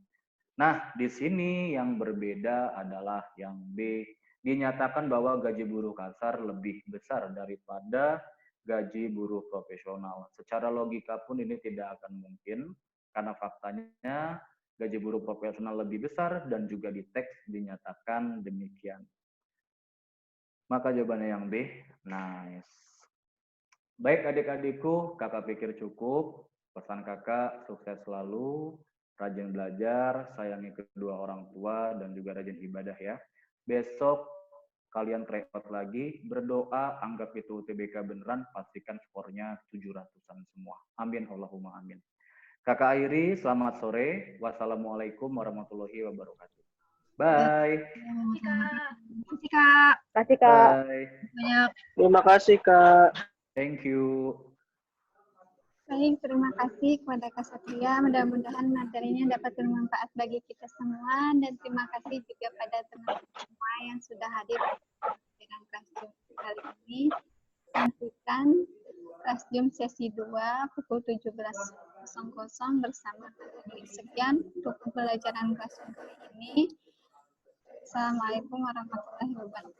Nah, di sini yang berbeda adalah yang B. Dinyatakan bahwa gaji buruh kasar lebih besar daripada gaji buruh profesional. Secara logika pun ini tidak akan mungkin, karena faktanya gaji buruh profesional lebih besar dan juga di teks dinyatakan demikian. Maka jawabannya yang B. Nice. Baik adik-adikku, kakak pikir cukup. Pesan kakak, sukses selalu, rajin belajar, sayangi kedua orang tua, dan juga rajin ibadah ya. Besok kalian try out lagi, berdoa, anggap itu UTBK beneran, pastikan skornya 700-an semua. Amin, Allahumma amin. Kakak Airi, selamat sore. Wassalamualaikum warahmatullahi wabarakatuh. Bye. Terima kasih, Kak. Kasih Kak. Bye. Banyak. Terima kasih, Kak. Thank you. Baik, terima kasih kepada Kak Satria. Mudah-mudahan materinya dapat bermanfaat bagi kita semua. Dan terima kasih juga pada teman-teman semua yang sudah hadir dengan kelas Zoom kali ini. Nantikan kelas Zoom sesi 2 pukul 17.00 bersama Kak. Sekian untuk pembelajaran kelas Zoom kali ini. Assalamualaikum warahmatullahi wabarakatuh.